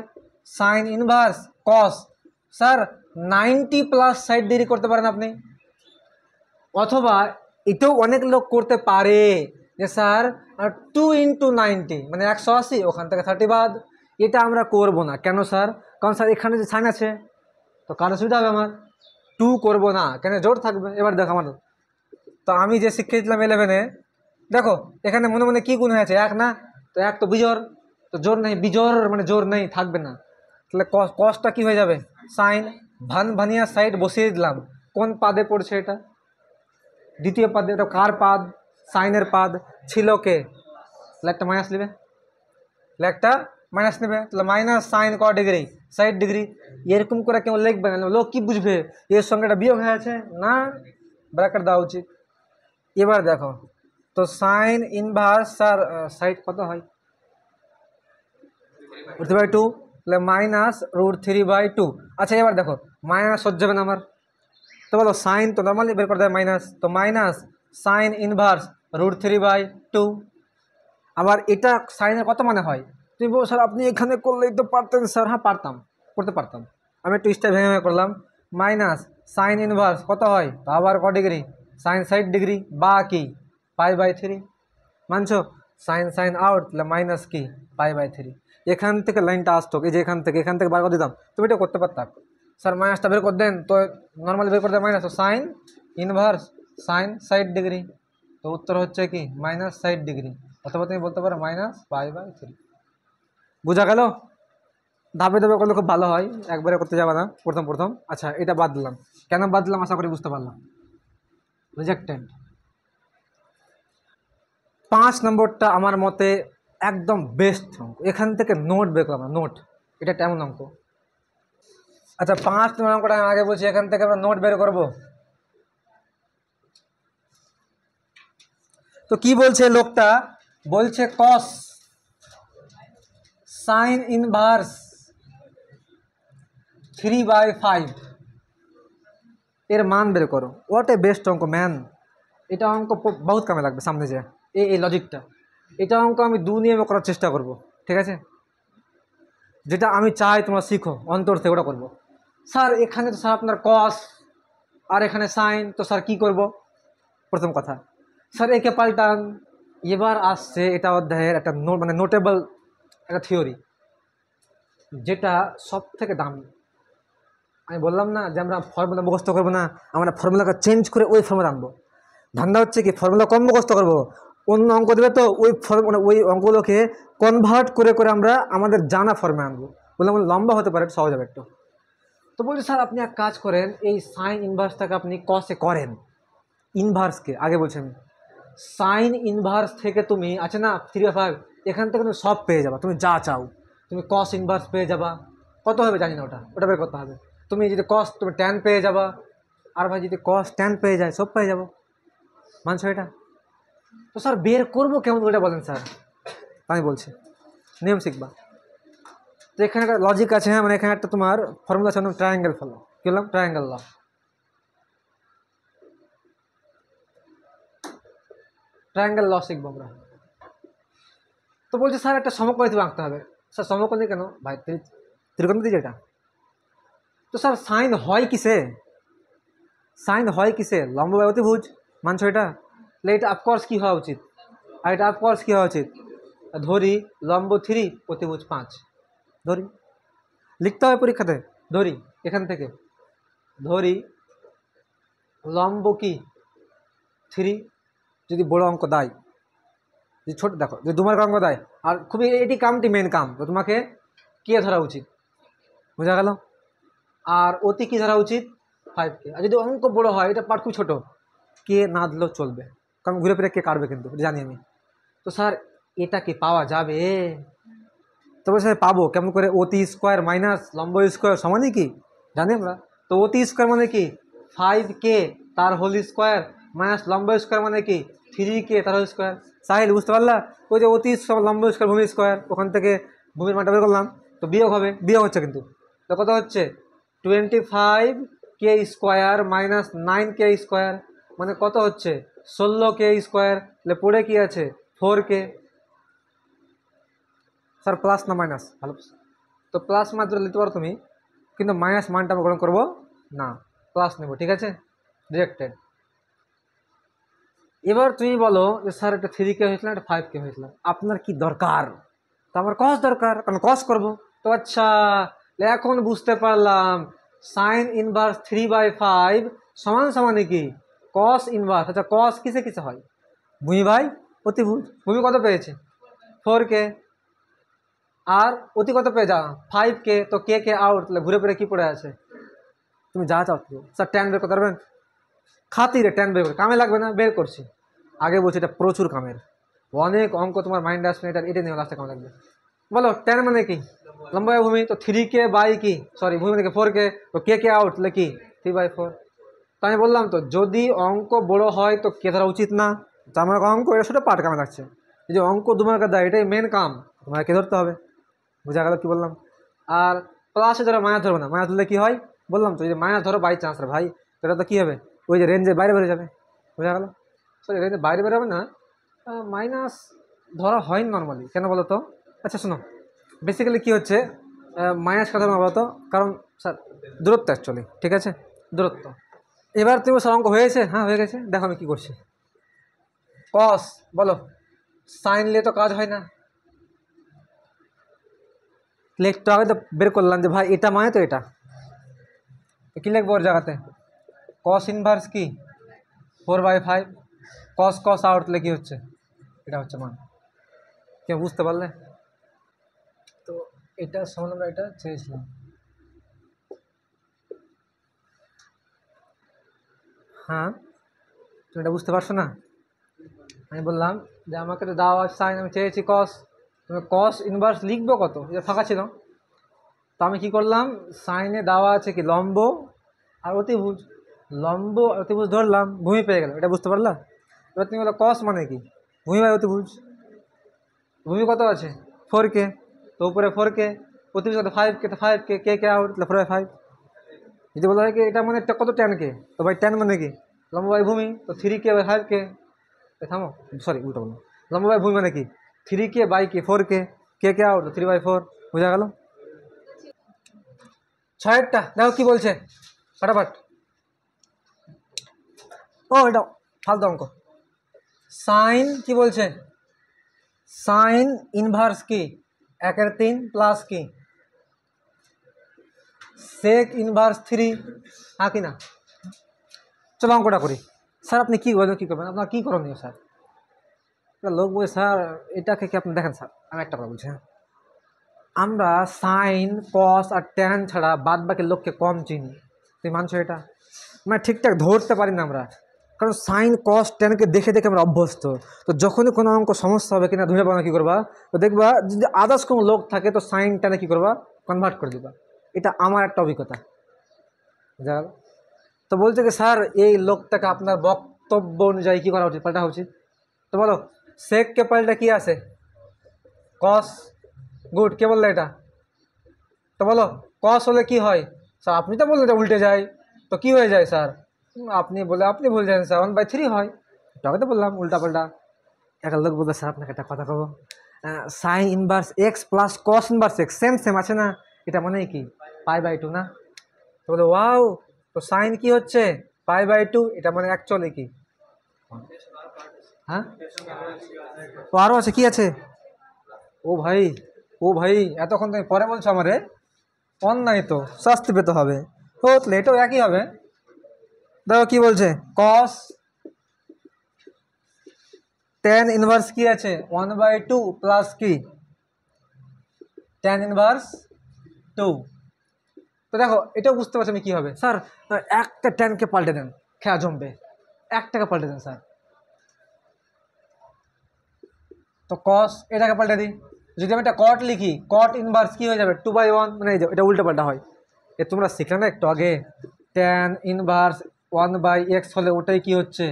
সাইন ইনভার্স কস, স্যার 90 প্লাস 60 ডিগ্রি করতে পারেন আপনি, অথবা এটাও অনেক লোক করতে পারে যে স্যার 2 × 90 মানে 180, ওখান থেকে 30 বাদ, এটা আমরা করব না, কেন স্যার, কারণ স্যার এখানে যে সাইন আছে তো কারো সুবিধা হবে আমার, 2 করবো না, কেন জোর থাকবে। এবার দেখো আমার, তো আমি যে শিখিয়েছিলাম 11-এ, দেখো এখানে মনে মনে কী গুণ হয়েছে 1 না, তো 1 তো বিজোর, তো জোর নেই, বিজোর মানে জোর নেই, থাকবে না, তাহলে কসটা কী হয়ে যাবে সাইন, ভানিয়া সাইড বসিয়ে দিলাম, কোন পাদে পড়ছে এটা, দ্বিতীয় পাদে, এটা কার পাদ, সাইনের পাদ ছিল কে, তাহলে একটা মাইনাস নেবে, একটা মাইনাস নেবে, তাহলে মাইনাস সাইন ক ডিগ্রি 60 ডিগ্রি, এরকম করে কেউ লিখবে না, লোক কি বুঝবে এর সঙ্গে একটা বিয়োগ হয়ে আছে না, ব্র্যাকেট দেওয়া উচিত। এবার দেখো তো সাইন ইনভার্স স্যার সাইড কত হয় √3/2, তাহলে -√3/2। আচ্ছা এবার দেখো মাইনাস সহ্য হবে না আমার, তো বলো সাইন তো নর্মালি বের করে দেয় মাইনাস, তো মাইনাস সাইন ইনভার্স √3/2, আবার এটা সাইনের কত মানে হয়, তুমি বলো স্যার আপনি এখানে করলেই তো পারতেন স্যার, হ্যাঁ পারতাম, করতে পারতাম, আমি একটু স্টাইল ভেঙে ভেঙে করলাম, মাইনাস সাইন ইনভার্স কত হয়, তো আবার ক ডিগ্রি সাইন 60 ডিগ্রি বা কি পাই/3, মানছো, সাইন সাইন আউট, তাহলে মাইনাস কি পাই/3, এখান থেকে লাইনটা আসতো, এই যে এখান থেকে বার করে দিতাম, তুমি এটা করতে পারতাম, স্যার মাইনাসটা বের করে দেন, তো নর্মালি বের করে দেয় মাইনাস, তো সাইন ইনভার্স সাইন 60 ডিগ্রি, তো উত্তর হচ্ছে কি -60 ডিগ্রি, অথবা তুমি বলতে পারো -π/3, বোঝা গেল। ধাপে ধাপে করলে খুব ভালো হয়, একবারে করতে যাবে না প্রথম প্রথম। আচ্ছা, এটা বাদ দিলাম, কেন বাদ দিলাম আশা করি বুঝতে পারলাম। রিজেক্টেড। 5 নম্বরটা আমার মতে একদম বেস্ট অঙ্ক, এখান থেকে নোট বের করলাম, নোট। এটা একটা এমন অঙ্ক। আচ্ছা, 5 নম্বর অঙ্কটা আমি আগে বলছি, এখান থেকে আমরা নোট বের করব। তো কি বলছে লোকটা, বলছে কস সাইন ইনভার্স 3/5 এর মান বের করো। হোয়াট এ বেস্ট অঙ্ক ম্যান। এটা অঙ্ক বহুত কামে লাগবে সামনে যে এই লজিকটা। এটা অঙ্ক আমি 2 নিয়মে করার চেষ্টা করব, ঠিক আছে? যেটা আমি চাই তোমরা শিখো অন্তর থেকে, ওটা করবো। স্যার এখানে তো স্যার আপনার কস আর এখানে সাইন, তো স্যার কি করব? প্রথম কথা, স্যার একে পাল্টান। এবার আসছে এটা অধ্যায়ের একটা মানে নোটেবল একটা থিওরি, যেটা সব থেকে দামি। আমি বললাম না যে আমরা ফর্মুলা মুখস্থ করবো না, আমরা ফর্মুলাকে চেঞ্জ করে ওই ফর্মুলা আনবো। ধান্দা হচ্ছে কি, ফর্মুলা কম মুখস্থ করবো, অন্য অঙ্ক দেবে তো ওই মানে ওই অঙ্কগুলোকে কনভার্ট করে করে আমরা আমাদের জানা ফর্মে আনবো। বললাম লম্বা হতে পারে, সহজ হবে একটু। তো বলছি স্যার আপনি এক কাজ করেন, এই সাইন ইনভার্সটাকে আপনি কসে করেন। ইনভার্সকে আগে বলছি আমি, সাইন ইনভার্স থেকে তুমি আছে না 3/5, এখান থেকে তুমি সব পেয়ে যাবা, তুমি যা চাও। তুমি কস ইনভার্স পেয়ে যাবা, কত হবে জানি না, ওটা বের করতে হবে। তুমি যদি কস, তুমি ট্যান পেয়ে যাবা, আর ভাই যদি কস ট্যান পেয়ে যায়, সব পেয়ে যাবো। মানছো এটা? তো স্যার বের করবো কেমন ওটা বলেন স্যার। আমি বলছি নিয়ম শিখবা। তো এখানে একটা লজিক আছে, হ্যাঁ, মানে এখানে একটা তোমার ফর্মুলা আছে, ট্রায়াঙ্গেল ফলো। কি বললাম? ট্রায়াঙ্গেল ল। ট্রায়াঙ্গেল ল শিখবো আমরা। তো বলছে স্যার একটা সমকোণী আঁকতে হবে। স্যার সমকোণী কেন ভাই? ত্রিকোণমিতি যেটা। তো স্যার সাইন হয় কিসে? সাইন হয় কিসে? লম্ব বাই অতিভুজ। মানছো এটা? তাহলে এটা অফকোর্স কি হওয়া উচিত, আর এটা অফকোর্স কি হওয়া উচিত? ধরি লম্ব 3, অতিভুজ 5। ধরি, লিখতে হবে পরীক্ষাতে। ধরি এখান থেকে, ধরি লম্ব কি 3, যদি বড় অঙ্ক দেয়, যদি ছোট দেখো, যদি 2 মার্কের অঙ্ক দেয়, আর খুবই এটি কামটি মেন কাম, তো তোমাকে কে ধরা উচিত, বোঝা গেল? আর অতি কি ধরা উচিত? 5K। আর যদি অঙ্ক বড় হয়, এটা পার্ট খুব ছোট, কে না দিলেও চলবে, কারণ ঘুরে ফিরে কে কাটবে কিন্তু, জানি আমি। তো স্যার এটা কি পাওয়া যাবে? তবে স্যার পাবো কেমন করে? অতি স্কোয়ার মাইনাস লম্ব স্কোয়ার সমানই কি জানি আমরা। তো অতি স্কোয়ার মানে কি 5K তার হোল স্কোয়ার, মাইনাস লম্ব স্কোয়ার মানে কি 3K তার হোল স্কোয়ার। সাহিল বুঝতে পারলা? ওই যে অতি লম্ব স্কোয়ার ভূমি স্কোয়ার, ওখান থেকে ভূমির মানটা বের করলাম, তো বিয়োগ হবে, বিয়োগ হচ্ছে কিন্তু। তো কত হচ্ছে? 25K square minus 9K square, মানে কত হচ্ছে? 16K square. তাহলে পড়ে কি আছে? 4K। স্যার প্লাস না মাইনাস? ভালো, তো প্লাস মাত্র নিতে পারো তুমি, কিন্তু মাইনাস মানটা আমরা গ্রহণ করবো না, প্লাস নেব, ঠিক আছে? ডিরেক্টেড। এবার তুমি বলো যে স্যার একটা 3K হয়েছিল, একটা 5K হয়েছিল, আপনার কি দরকার? তো আমার কস দরকার, কারণ কস করবো। তো আচ্ছা, এখন বুঝতে পারলাম সাইন ইনভার্স 3/5 সমান সমান কি কস ইনভার্স। আচ্ছা কস কিসে কিসে হয়? ভূমি ভাই অতিভুজ। ভূমি কত পেয়েছে? 4K। আর অতি কত পেয়ে যা? 5K। তো কে আউট, তাহলে ঘুরে ফিরে কি পড়ে আছে? তুমি যা চাও স্যার ট্যান বের করতে পারবেন? খাতিরে ট্যান বের করে কামে লাগবে না, বের করছি। আগে বলছি এটা প্রচুর কামের, অনেক অঙ্ক তোমার মাইন্ডে আসবে, এটা নিয়ে লাস্টে কামে লাগবে। বলো ট্যান মানে কি? লম্বা ভূমি, তো 3K বাই কি, সরি ভূমি থেকে 4K, তো কে আউট, তাহলে কি 3/4। তো আমি বললাম তো যদি অঙ্ক বড় হয় তো কে ধরা উচিত না, তো আমার অঙ্ক এটা সেটা পাট কামে লাগছে। যদি অঙ্ক 2 মার্কের দেয়, এটাই মেন কাম, তোমার কে ধরতে হবে। বোঝা গেল কি বললাম? আর প্লাসে ধরো মাইনাস ধরবো না, মাইনাস ধরলে কি হয় বললাম তো, যদি মাইনাস ধরো বাই চান্স রে ভাই, তো এটা তো কী হবে? ওই যে রেঞ্জের বাইরে বেরো যাবে। বোঝা গেল? সরি রেঞ্জের বাইরে বেরোবে না, মাইনাস ধরা হয় নর্মালি, কেন বলো তো? আচ্ছা শোনো, বেসিক্যালি কী হচ্ছে মাইনাস কথা বলো তো, কারণ স্যার দূরত্ব অ্যাকচুয়ালি, ঠিক আছে, দূরত্ব। এবার তুমি সব অঙ্ক হয়েছে? হ্যাঁ হয়ে গেছে। দেখো আমি কী করছি। কস বলো, সাইন নিয়ে তো কাজ হয় না। একটু আগে তো বের করলাম যে ভাই এটা মানে তো এটা, কি লিখবো ওর জায়গাতে? কস ইনভার্স কি 4/5, কস কস আউট, তাহলে কি হচ্ছে? এটা হচ্ছে মান। কেউ বুঝতে পারলে? তো এটা সমান আমরা এটা চেয়েছিলাম। হ্যাঁ, তুমি এটা বুঝতে পারছো না? আমি বললাম যে আমাকে তো দাও সাইন, আমি চেয়েছি কস, তুমি কস ইনভার্স লিখবো কত, যে ফাঁকা ছিল। তো আমি কি করলাম, সাইনে দেওয়া আছে কি লম্ব আর অতিভুজ, লম্ব আর অতিভুজ ধরলাম, ভূমি পেয়ে গেল। এটা বুঝতে পারলা? এবার তুমি বলো কস মানে কি, ভূমি বাই অতিভুজ। ভূমি কত আছে 4K, তো উপরে 4K, অতিভুজ কত 5K, তো 5K, কে আউট, তাহলে 4/5। যদি বলা হয় কি এটা মানে কত 10K, তো ভাই 10 মানে কি লম্ব বাই ভূমি, তো 3K/5K। থামো, সরি উল্টো বললাম। লম্ব বাই ভূমি মানে কি 3K/K, 4K, কে আউট, 3/4। বোঝা গেল? ছয়েরটা দেখো কি বলছে ফটাফট। ও এটা ফালতু অঙ্ক। সাইন কি বলছে, সাইন ইনভার্স কি 1/3 প্লাস কি সেক ইনভার্স 3, হ্যাঁ কি না? চলো অঙ্কটা করি। স্যার আপনি কী বলেন, কী করবেন, আপনার কী করণীয় স্যার? লোক বলে স্যার এটাকে কি আপনি দেখেন স্যার, আমি একটা কথা বলছি। হ্যাঁ, আমরা সাইন কস আর ট্যান ছাড়া বাদ বাকি লোককে কম চিনি। তুই মানছো এটা? মানে ঠিকঠাক ধরতে পারি না আমরা, কারণ সাইন কস ট্যানকে দেখে দেখে আমরা অভ্যস্ত। তো যখনই কোনো অঙ্ক সমস্যা হবে কিনা ধরে পাবো না, কী করবা, তো দেখবা যদি আদার্স কোনো লোক থাকে তো সাইন ট্যানে কী করবা, কনভার্ট করে দিবা। এটা আমার একটা অভিজ্ঞতা। বুঝা গেল? তো বলছে কি স্যার এই লোকটাকে আপনার বক্তব্য অনুযায়ী কী করা উচিত, পাল্টা উচিত। তো বলো সেককে পাল্টা কি আছে, কস। গুড, কে বললে এটা? তো বলো কস হলে কি হয় স্যার? আপনি তো বললেন এটা উল্টে যায়, তো কি হয়ে যায় স্যার? আপনি বলছেন স্যার 1/3 হয়। তোকে তো বললাম উল্টা পাল্টা। একটা লোক বলতে স্যার আপনাকে একটা কথা কবো, sine inverse x plus cos inverse x same same আছে না, এটা মানে কি π/2 না? তো বলে ওয়াও, তো সাইন কি হচ্ছে π/2, এটা মানে অ্যাকচুয়ালি কি? হ্যাঁ, ও আরও আছে, কি আছে? ও ভাই, ও ভাই এতক্ষণ তুমি পরে বলছো আমারে, অন্যায় তো শাস্তি পেতে হবে। ও তাহলে এটাও একই হবে। দেখো কি বলছে, কস ট্যান ইনভার্স কি আছে 1/2 প্লাস কি ট্যান ইনভার্স 2। তো দেখো এটাও বুঝতে পারছি আমি কী হবে স্যার, একটা ট্যানকে পাল্টে দেন, খেয়া জমবে, একটাকে পাল্টে দেন স্যার। তো কস এটাকে পাল্টে দিই, যদি আমি একটা কট লিখি কট ইনভার্স কি হয়ে যাবে 2/1, মানে এটা উল্টো পাল্টা হয়। এ তোমরা শিখলে না একটু আগে, ট্যান ইনভার্স 1/x হলে ওটাই কি হচ্ছে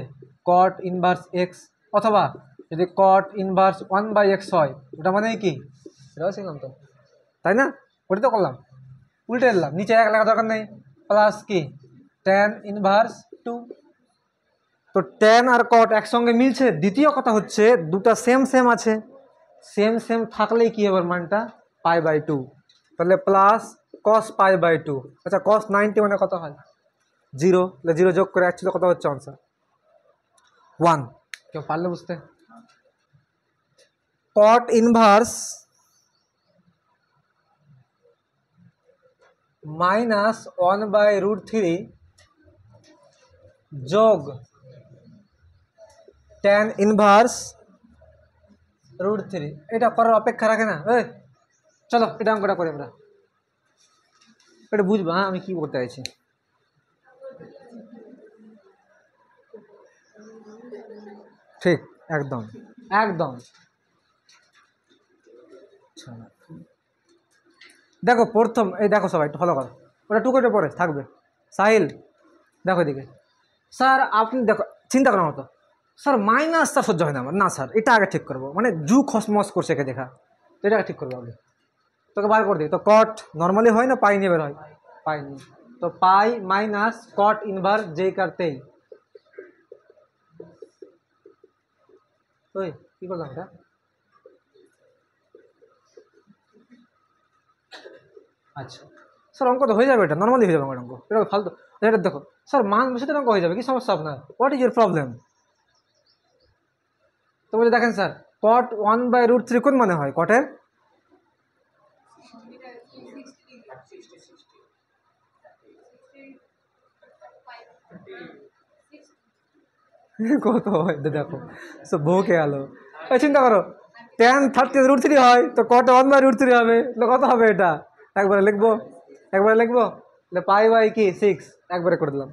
কট ইনভার্স এক্স, অথবা যদি কট ইনভার্স 1/x হয় ওটা মানে কি, এটাও শিখলাম তো, তাই না? ওটা তো করলাম, উল্টে এলাম, নিচে এক লেখা দরকার নেই, প্লাস কি ট্যান ইনভার্স 2। তো ট্যান আর কট একসঙ্গে মিলছে। দ্বিতীয় কথা হচ্ছে দুটা সেম সেম আছে, সেম সেম থাকলেই কি হবে মানটা π/2, তাহলে প্লাস কস π/2। আচ্ছা কস 90 মানে কত হয় 0, তাহলে 0 যোগ করে অ্যাকচুয়ালি কত হচ্ছে আনসার 1। কেউ পারলে বুঝতে? কট ইনভার্স -1/√3 যোগ ট্যান ইনভার্স √3, এটা করার অপেক্ষা রাখে না। এই চলো এটা অঙ্কটা করি আমরা, এটা বুঝবা আমি কি করতে চাইছি। ঠিক, একদম একদম। দেখো প্রথম এই দেখো সবাই একটু ফলো করো, ওটা টুকুটে পরে থাকবে। সাহিল দেখো এদিকে, স্যার আপনি দেখো চিন্তা করার মতো, স্যার মাইনাসটা সহ্য হয় না আমার, না স্যার এটা আগে ঠিক করবো, মানে জু খসমস করছে একে দেখা, তো এটা আগে ঠিক করবো আগে, তোকে বার করে দিই। তো কট নর্মালি হয় না পাই নিয়ে বের হয়, পাই নিয়ে, তো পাই মাইনাস কট ইনভার্স যেই কাটতেই, ওই কী করলাম এটা, আচ্ছা স্যার অঙ্ক তো হয়ে যাবে, এটা নর্মালি হয়ে যাবে আমার অঙ্ক, এটা ফালতু। এটা দেখো স্যার মান বেশি অঙ্ক হয়ে যাবে, কি সমস্যা আপনার, হোয়াট ইজ ইউর প্রবলেম? তো বলে দেখেন স্যার কট 1/√3 কোন মানে হয় কটের, কত হয় দেখো, সব ভোকে আলো। চিন্তা করো tan 30 √3 হয়, তো cot 1/√3 হবে, তাহলে কত হবে এটা? একবারে লিখবো তাহলে পাই বাই কি 6 একবারে করে দিলাম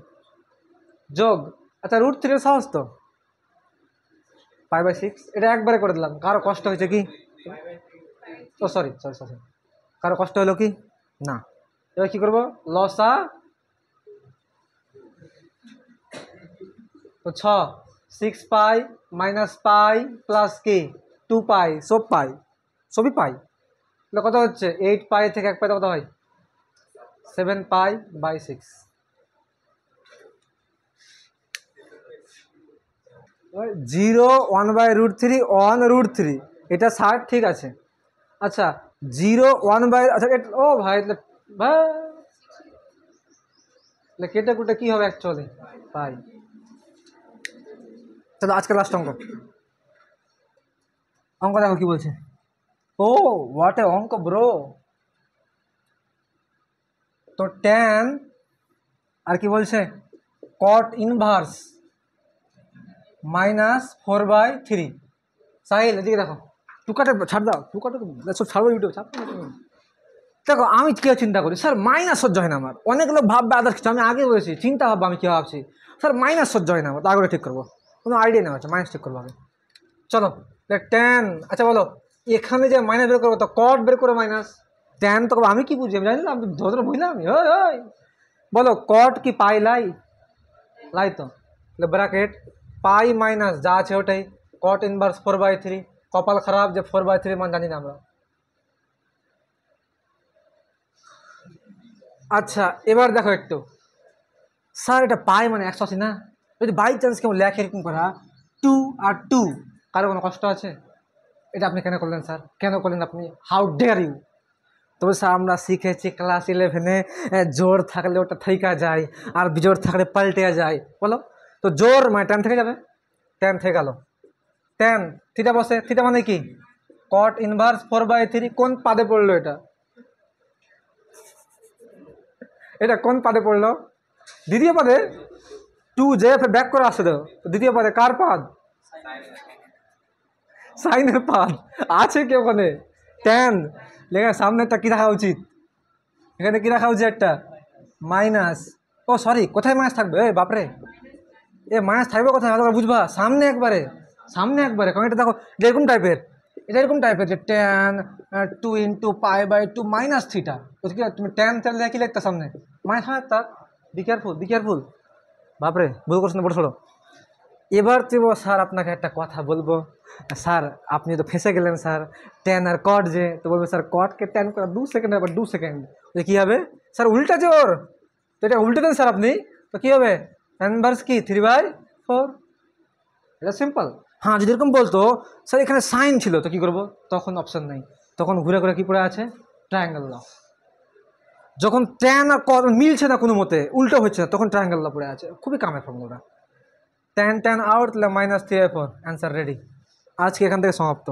যোগ, আচ্ছা √3 এর সহজ তো, পাই বাই 6 এটা একবারে করে দিলাম। কারো কষ্ট হয়েছে কি? ও সরি, কারো কষ্ট হলো কি না? এবার কি করবো? লসা তো 6 পাই মাইনাস পাই প্লাস কি 2 পাই, সবই পাই, তাহলে কত হচ্ছে? 8 পাই থেকে 1 পাই কত হয়? 7 পাই বাই 6। 0 1/√3 1√3 এটা 60 ঠিক আছে। আচ্ছা 0 1 আচ্ছা ও ভাই তাহলে কেটে কুটে কি হবে অ্যাকচুয়ালি পাই। চলো আজকে লাস্ট অঙ্ক দেখো কি বলছে। ও হোয়াট এ অঙ্ক ব্রো। তো tan আর কি বলছে cot ইনভার্স -4/3। সাহিল এদিকে দেখো, টুকাটা ছাড় দাও, টুকাটা সব ছাড়বো ইউটিউব ছাড়বো। দেখো আমি কি চিন্তা করি, স্যার মাইনাস সহ্য হয় না আমার, অনেক লোক ভাববে আদার্স কিছু, আমি আগে বলেছি চিন্তা ভাববো আমি কী ভাবছি, স্যার মাইনাস সহ্য হয় না আমার, তা করে ঠিক করবো, কোনো আইডিয়া নেই হচ্ছে মাইনাস ঠিক করবো আগে। চলো tan, আচ্ছা বলো এখানে যে মাইনাস বের করবো তো cot বের করে মাইনাস tan, তো আমি কি বুঝি, আমি জানি না, আমি ধরে বুঝলাম আমি বলো cot কি পাই লাই তো, ব্র্যাকেট পাই মাইনাস যা আছে ওটাই cot ইনভার্স 4/3। কপাল খারাপ যে 4/3 মান জানি না আমরা। আচ্ছা এবার দেখো একটু, স্যার এটা পাই মানে 180 না, যদি বাই চান্স কেমন লেখে এরকম করা 2 আর 2, কারো কোনো কষ্ট আছে? এটা আপনি কেন করলেন স্যার, কেন করলেন আপনি, হাউ ডেয়ার ইউ? তবে স্যার আমরা শিখেছি ক্লাস 11-এ জোর থাকলে ওটা থেইকা যায় আর বিজোড় থাকলে পাল্টে যায়, বলো তো জোর মানে tan থেকে যাবে, tan থেকে গেল, tan থিটা বসে, থিটা মানে কি cot ইনভার্স 4/3। কোন পাদে পড়লো এটা, এটা কোন পাদে পড়লো? দ্বিতীয় পাদে। 2 যে ব্যাক করে আসছে তো দ্বিতীয় পাদে কার পাদ? সাইনের পাদ আছে কি ওখানে? tan লেখা সামনে একটা কি রাখা উচিত, এখানে কি রাখা উচিত একটা মাইনাস। ও সরি, কোথায় মাইনাস থাকবে এ বাপরে, এ মাইনাস থাকবে কোথায় ভালো করে বুঝবা, সামনে একবারে কারণ এটা দেখো এরকম টাইপের, এটা এরকম টাইপের যে tan 2 × π/2 মাইনাস থিটা, তুমি tan তাহলে কি লিখতে সামনে মাইনাস হয়, তা বি কেয়ারফুল বাপরে, ভুল করছেন বড় ছোড়ো। এবার তো স্যার আপনাকে একটা কথা বলবো, স্যার আপনি তো ফেঁসে গেলেন স্যার, tan আর cot যে, তো বলবে স্যার cotকে tan করা 2 সেকেন্ড, আবার 2 সেকেন্ড কী হবে স্যার উল্টা জোর, তো এটা উল্টে দেন স্যার আপনি, তো কী হবে ইনভার্স কি 3/4, এটা সিম্পল। হ্যাঁ যদি এরকম বলতো স্যার এখানে সাইন ছিল তো কী করবো, তখন অপশান নেই, তখন ঘুরে ঘুরে কী পড়ে আছে ট্রায়াঙ্গেল ল। যখন tan আর cot মিলছে না কোনো মতে, উল্টো হচ্ছে না, তখন ট্রায়াঙ্গেল ল পড়ে আছে, খুবই কামের ফর্মুলাটা। tan আউট তাহলে -3/4, অ্যান্সার রেডি। আজকে এখান থেকে সমাপ্ত।